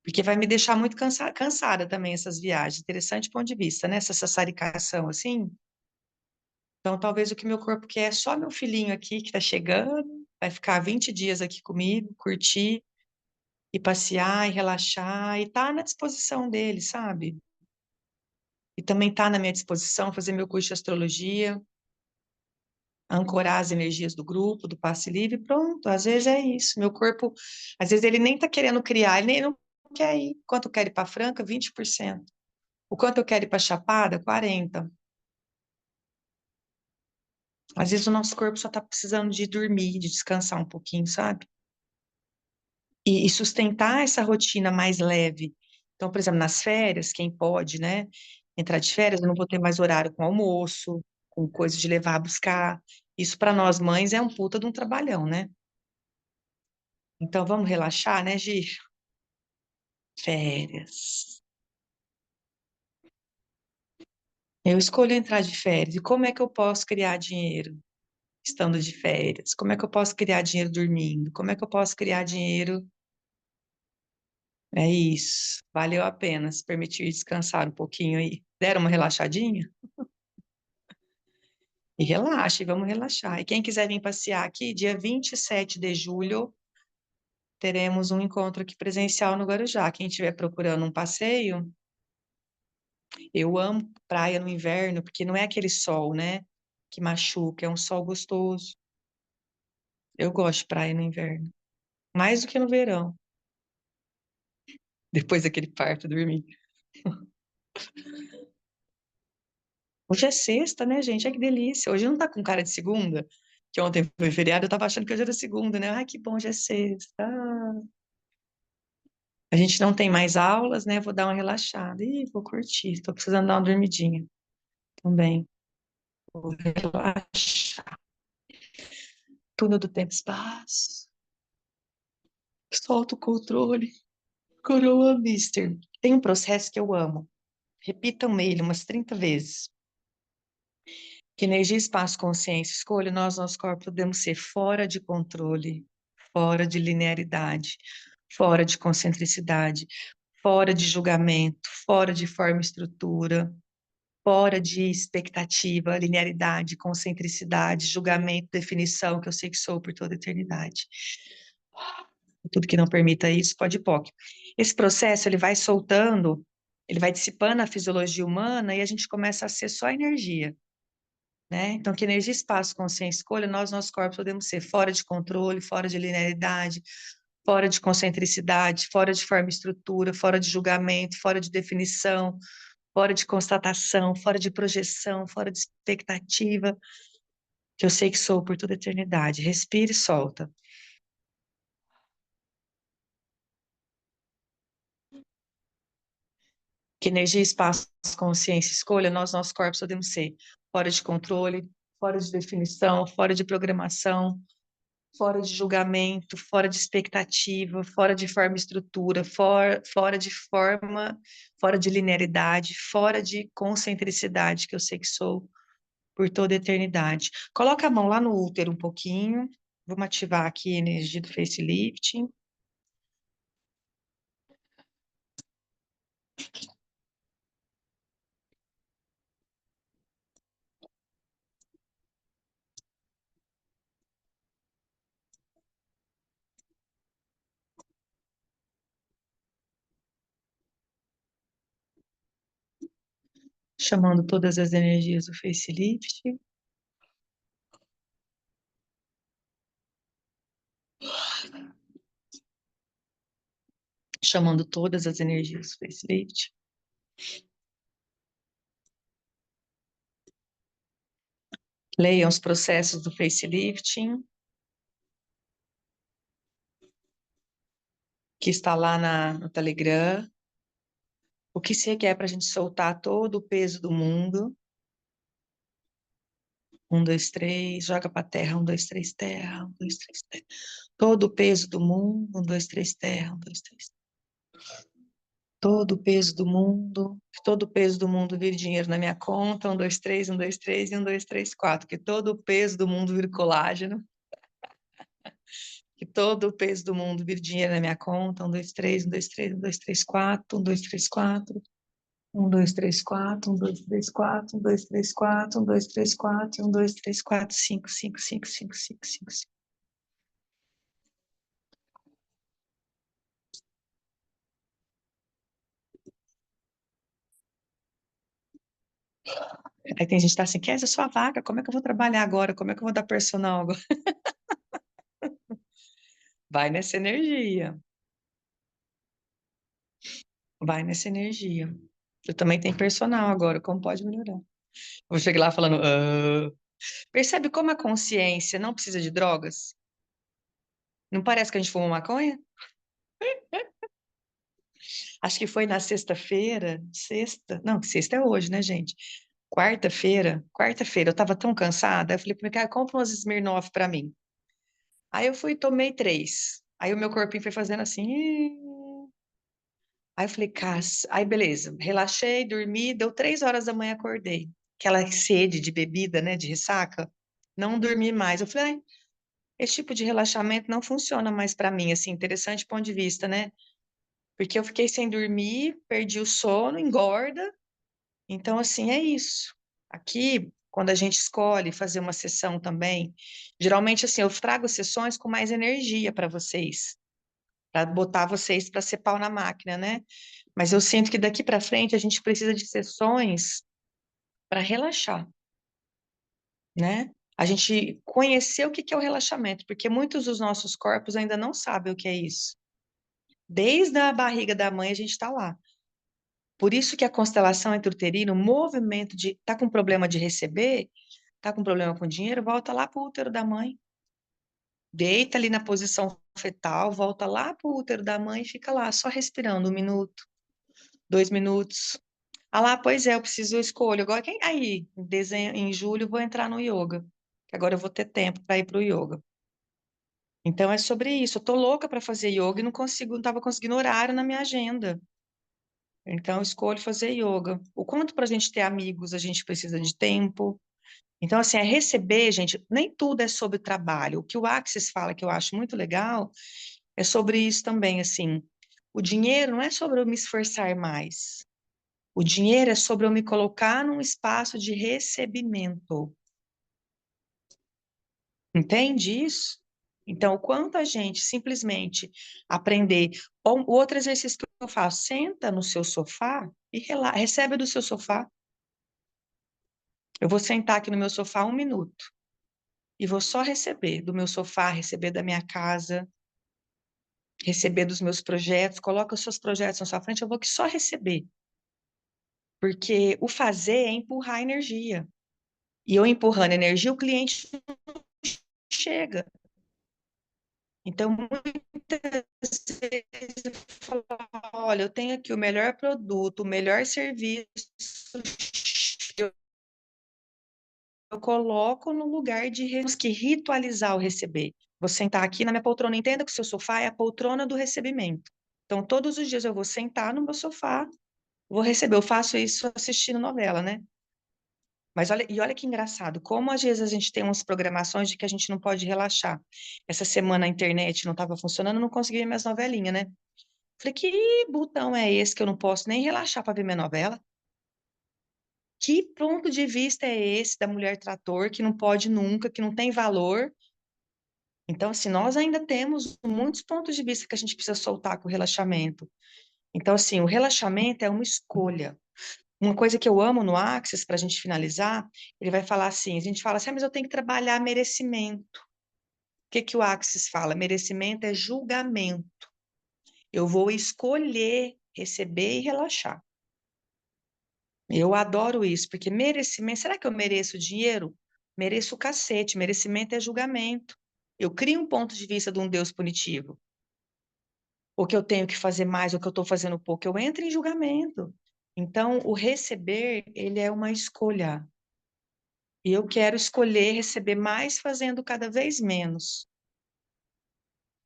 Porque vai me deixar muito cansada também essas viagens. Interessante ponto de vista, né? Essa sassaricação, assim. Então, talvez o que meu corpo quer é só meu filhinho aqui que está chegando, vai ficar 20 dias aqui comigo, curtir e passear e relaxar e tá na disposição dele, sabe? E também tá na minha disposição fazer meu curso de astrologia, ancorar as energias do grupo, do passe livre, pronto. Às vezes é isso. Meu corpo, às vezes ele nem tá querendo criar, ele nem não quer ir. Quanto eu quero ir para Franca? 20%. O quanto eu quero ir para Chapada? 40%. Às vezes o nosso corpo só está precisando de dormir, de descansar um pouquinho, sabe? E sustentar essa rotina mais leve. Então, por exemplo, nas férias, quem pode, né? Entrar de férias, eu não vou ter mais horário com almoço, com coisa de levar a buscar. Isso para nós mães é um puta de um trabalhão, né? Então vamos relaxar, né, Gi? Férias. Eu escolho entrar de férias. E como é que eu posso criar dinheiro estando de férias? Como é que eu posso criar dinheiro dormindo? Como é que eu posso criar dinheiro? É isso. Valeu a pena se permitir descansar um pouquinho aí. Deram uma relaxadinha? E relaxe, vamos relaxar. E quem quiser vir passear aqui, dia 27 de julho, teremos um encontro aqui presencial no Guarujá. Quem estiver procurando um passeio, eu amo praia no inverno, porque não é aquele sol, né, que machuca, é um sol gostoso. Eu gosto de praia no inverno, mais do que no verão, depois daquele parto dormir. Hoje é sexta, né, gente? Ai, que delícia. Hoje não tá com cara de segunda, que ontem foi feriado, eu tava achando que hoje era segunda, né? Ai, que bom, hoje é sexta. A gente não tem mais aulas, né? Vou dar uma relaxada. Ih, vou curtir. Tô precisando dar uma dormidinha também. Vou relaxar. Túnel do tempo e espaço. Solta o controle. Coroa Mister. Tem um processo que eu amo. Repitam ele umas 30 vezes. Que energia, espaço, consciência, escolha, nós, nosso corpo, podemos ser fora de controle. fora de linearidade, fora de concentricidade, fora de julgamento, fora de forma e estrutura, fora de expectativa, linearidade, concentricidade, julgamento, definição, que eu sei que sou por toda a eternidade. Tudo que não permita isso, pode ir POC. Esse processo, ele vai soltando, ele vai dissipando a fisiologia humana e a gente começa a ser só energia, né? Então, que energia, espaço, consciência, escolha, nós, nossos corpos, podemos ser fora de controle, fora de linearidade, fora de concentricidade, fora de forma e estrutura, fora de julgamento, fora de definição, fora de constatação, fora de projeção, fora de expectativa, que eu sei que sou por toda a eternidade. Respire e solta. Que energia, espaço, consciência, escolha, nós, nossos corpos, podemos ser fora de controle, fora de definição, fora de programação, fora de julgamento, fora de expectativa, fora de forma e estrutura, fora de forma, fora de linearidade, fora de concentricidade, que eu sei que sou por toda a eternidade. Coloca a mão lá no útero um pouquinho. Vamos ativar aqui a energia do facelift. Chamando todas as energias do facelift. Chamando todas as energias do facelift. Leiam os processos do facelifting, que está lá no Telegram. O que você quer para a gente soltar todo o peso do mundo? 1, 2, 3, joga para terra. 1, 2, 3, terra. 1, 2, 3, terra. Todo o peso do mundo. 1, 2, 3, terra. 1, 2, 3. Todo o peso do mundo. Todo o peso do mundo vire dinheiro na minha conta. 1, 2, 3, 1, 2, 3 e 1, 2, 3, 4. Que todo o peso do mundo vire colágeno. Que todo o peso do mundo vire dinheiro na minha conta. 1, 2, 3, 1, 2, 3, 1, 2, 3, 4. 1, 2, 3, 4. 1, 2, 3, 4, 1, 2, 3, 4, 1, 2, 3, 4, 1, 2, 3, 4, 1, 2, 3, 4, 5, 5, 5, 5, 5, 5, 5. Aí tem gente que tá assim, essa é sua vaga, como é que eu vou trabalhar agora? Como é que eu vou dar personal agora? Vai nessa energia. Vai nessa energia. Eu também tenho personal agora, como pode melhorar? Eu vou chegar lá falando, "Ah." Percebe como a consciência não precisa de drogas? Não parece que a gente fuma maconha? Acho que foi na sexta-feira, não, que sexta é hoje, né, gente? Quarta-feira, eu tava tão cansada, eu falei pro meu cara, compra umas Smirnoff pra mim. Aí eu fui e tomei 3. Aí o meu corpinho foi fazendo assim. "Ih". Aí eu falei, Cass, aí beleza, relaxei, dormi, deu 3 horas da manhã, acordei. Aquela sede de bebida, né, de ressaca, não dormi mais. Eu falei, ai, esse tipo de relaxamento não funciona mais pra mim, assim, interessante ponto de vista, né? Porque eu fiquei sem dormir, perdi o sono, engorda. Então, assim, é isso. Aqui, quando a gente escolhe fazer uma sessão também, geralmente, assim, eu trago sessões com mais energia para vocês, para botar vocês para ser pau na máquina, né? Mas eu sinto que daqui para frente a gente precisa de sessões para relaxar, né? A gente conhecer o que que é o relaxamento, porque muitos dos nossos corpos ainda não sabem o que é isso. Desde a barriga da mãe a gente está lá. Por isso que a constelação intrauterina, o movimento de tá com problema de receber, tá com problema com dinheiro, volta lá pro útero da mãe. Deita ali na posição fetal, volta lá pro útero da mãe e fica lá, só respirando 1 minuto, 2 minutos. Ah lá, pois é, eu preciso escolher. Agora, aí, em julho, eu vou entrar no yoga, que agora eu vou ter tempo para ir pro yoga. Então é sobre isso. Eu tô louca para fazer yoga e não consigo, não estava conseguindo horário na minha agenda. Então, eu escolho fazer yoga. O quanto para a gente ter amigos, a gente precisa de tempo. Então, assim, é receber, gente, nem tudo é sobre trabalho. O que o Axis fala, que eu acho muito legal, é sobre isso também, assim. O dinheiro não é sobre eu me esforçar mais. O dinheiro é sobre eu me colocar num espaço de recebimento. Entende isso? Então, o quanto a gente simplesmente aprender. O outro exercício que eu faço, senta no seu sofá e recebe do seu sofá. Eu vou sentar aqui no meu sofá 1 minuto e vou só receber do meu sofá, receber da minha casa, receber dos meus projetos. Coloca os seus projetos na sua frente, eu vou aqui só receber. Porque o fazer é empurrar energia. E eu empurrando energia, o cliente chega. Então, muitas vezes eu falo, olha, eu tenho aqui o melhor produto, o melhor serviço, eu coloco no lugar de temos que ritualizar o receber. Vou sentar aqui na minha poltrona, entenda que o seu sofá é a poltrona do recebimento. Então, todos os dias eu vou sentar no meu sofá, vou receber. Eu faço isso assistindo novela, né? Mas olha que engraçado, como às vezes a gente tem umas programações de que a gente não pode relaxar. Essa semana a internet não estava funcionando, eu não conseguia ver minhas novelinhas, né? Falei, que botão é esse que eu não posso nem relaxar para ver minha novela? Que ponto de vista é esse da mulher trator que não pode nunca, que não tem valor? Então, assim, nós ainda temos muitos pontos de vista que a gente precisa soltar com o relaxamento. Então, assim, o relaxamento é uma escolha. Uma coisa que eu amo no Axis, para a gente finalizar, ele vai falar assim, a gente fala assim, mas eu tenho que trabalhar merecimento. O que que o Axis fala? Merecimento é julgamento. Eu vou escolher receber e relaxar. Eu adoro isso, porque merecimento, será que eu mereço dinheiro? Mereço o cacete, merecimento é julgamento. Eu crio um ponto de vista de um Deus punitivo. Ou que eu tenho que fazer mais, ou que eu estou fazendo pouco, eu entro em julgamento. Então, o receber, ele é uma escolha. E eu quero escolher receber mais fazendo cada vez menos.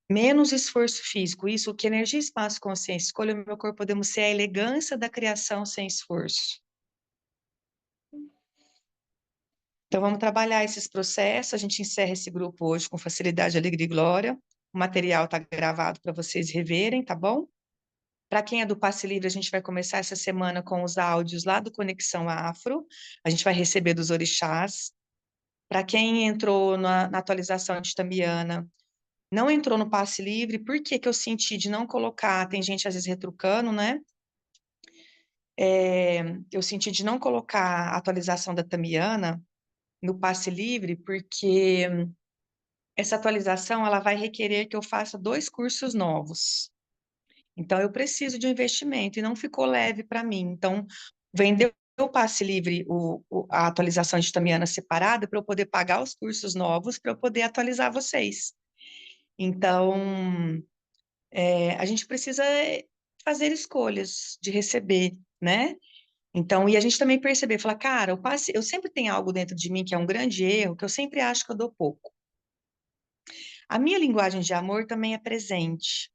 Menos esforço físico. Isso, o que energia, espaço, consciência, escolha o meu corpo, podemos ser a elegância da criação sem esforço. Então, vamos trabalhar esses processos. A gente encerra esse grupo hoje com facilidade, alegria e glória. O material está gravado para vocês reverem, tá bom? Para quem é do Passe Livre, a gente vai começar essa semana com os áudios lá do Conexão Afro. A gente vai receber dos orixás. Para quem entrou na atualização de Tamiana, não entrou no Passe Livre, por que que eu senti de não colocar? Tem gente às vezes retrucando, né? Eu senti de não colocar a atualização da Tamiana no Passe Livre, porque essa atualização ela vai requerer que eu faça 2 cursos novos. Então, eu preciso de um investimento e não ficou leve para mim. Então, vendeu o Passe Livre, a atualização de Tamiana separada, para eu poder pagar os cursos novos, para eu poder atualizar vocês. Então, a gente precisa fazer escolhas de receber, né? Então, e a gente também perceber, falar, cara, eu sempre tenho algo dentro de mim que é um grande erro, que eu sempre acho que eu dou pouco. A minha linguagem de amor também é presente.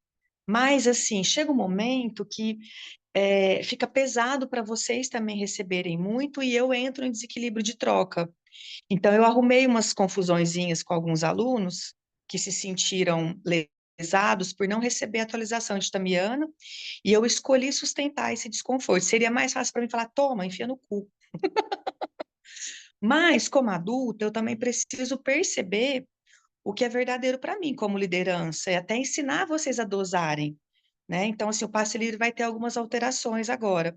Mas, assim, chega um momento que fica pesado para vocês também receberem muito e eu entro em desequilíbrio de troca. Então, eu arrumei umas confusõezinhas com alguns alunos que se sentiram lesados por não receber a atualização de Tamiana e eu escolhi sustentar esse desconforto. Seria mais fácil para mim falar, toma, enfia no cu. Mas, como adulta, eu também preciso perceber o que é verdadeiro para mim como liderança e até ensinar vocês a dosarem, né? Então, assim, o passe livre vai ter algumas alterações agora.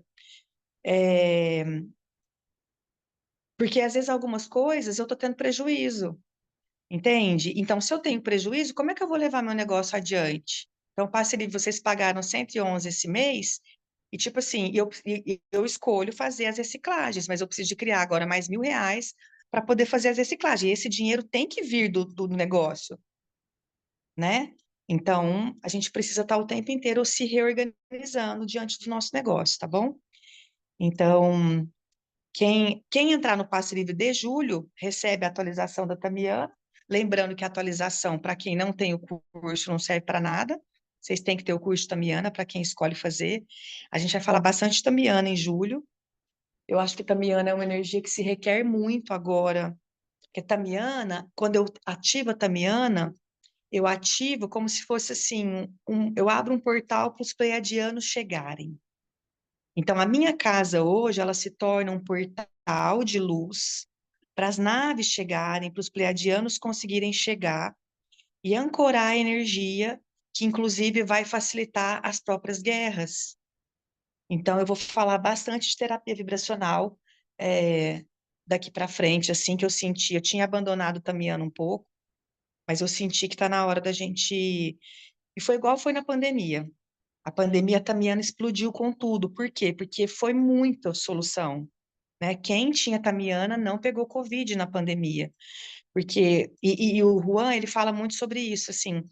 Porque às vezes algumas coisas eu estou tendo prejuízo, entende? Então, se eu tenho prejuízo, como é que eu vou levar meu negócio adiante? Então, o passe livre, vocês pagaram 111 esse mês, e tipo assim, eu escolho fazer as reciclagens, mas eu preciso de criar agora mais R$ 1.000 para poder fazer as reciclagens. E esse dinheiro tem que vir do negócio, né? Então, a gente precisa estar o tempo inteiro se reorganizando diante do nosso negócio, tá bom? Então, quem entrar no Passe Livre de julho recebe a atualização da Tamiana. Lembrando que a atualização, para quem não tem o curso, não serve para nada. Vocês têm que ter o curso Tamiana para quem escolhe fazer. A gente vai falar bastante de Tamiana em julho. Eu acho que Tamiana é uma energia que se requer muito agora. Porque Tamiana, quando eu ativo a Tamiana, eu ativo como se fosse assim, eu abro um portal para os pleiadianos chegarem. Então, a minha casa hoje, ela se torna um portal de luz para as naves chegarem, para os pleiadianos conseguirem chegar e ancorar a energia, que inclusive vai facilitar as próprias guerras. Então, eu vou falar bastante de terapia vibracional daqui para frente, assim que eu senti. Eu tinha abandonado o Tamiana um pouco, mas eu senti que está na hora da gente. E foi igual foi na pandemia. A pandemia Tamiana explodiu com tudo. Por quê? Porque foi muita solução, né? Quem tinha Tamiana não pegou Covid na pandemia. Porque, e o Juan, ele fala muito sobre isso, assim,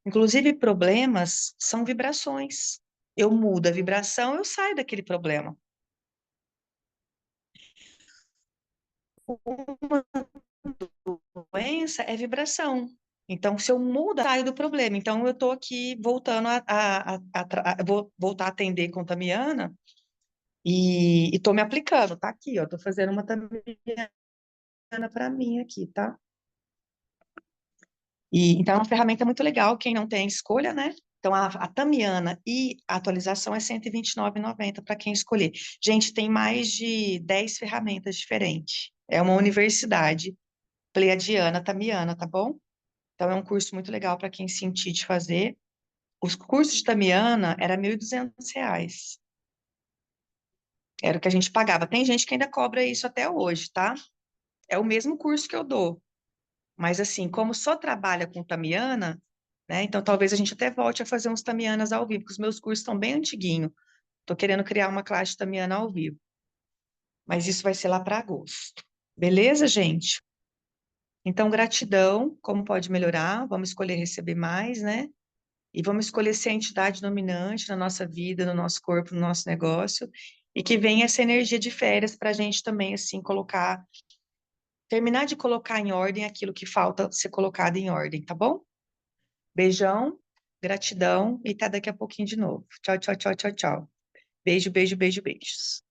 inclusive problemas são vibrações. Eu mudo a vibração, eu saio daquele problema. Uma doença é vibração. Então, se eu mudo, eu saio do problema. Então, eu estou aqui voltando vou voltar a atender com Tamiana e estou me aplicando, tá aqui, ó, estou fazendo uma Tamiana para mim aqui, tá? Então, é uma ferramenta muito legal, quem não tem escolha, né? Então, a Tamiana e a atualização é R$ 129,90 para quem escolher. Gente, tem mais de 10 ferramentas diferentes. É uma universidade pleiadiana, Tamiana, tá bom? Então, é um curso muito legal para quem sentir de fazer. Os cursos de Tamiana era R$ 1.200. Era o que a gente pagava. Tem gente que ainda cobra isso até hoje, tá? É o mesmo curso que eu dou. Mas assim, como só trabalha com Tamiana, né? Então talvez a gente até volte a fazer uns Tamianas ao vivo, porque os meus cursos estão bem antiguinhos. Tô querendo criar uma classe de Tamiana ao vivo. Mas isso vai ser lá para agosto. Beleza, gente? Então, gratidão, como pode melhorar? Vamos escolher receber mais, né? E vamos escolher ser a entidade dominante na nossa vida, no nosso corpo, no nosso negócio. E que venha essa energia de férias para a gente também, assim, terminar de colocar em ordem aquilo que falta ser colocado em ordem, tá bom? Beijão, gratidão e até daqui a pouquinho de novo. Tchau, tchau, tchau, tchau, tchau. Beijo, beijo, beijo, beijos.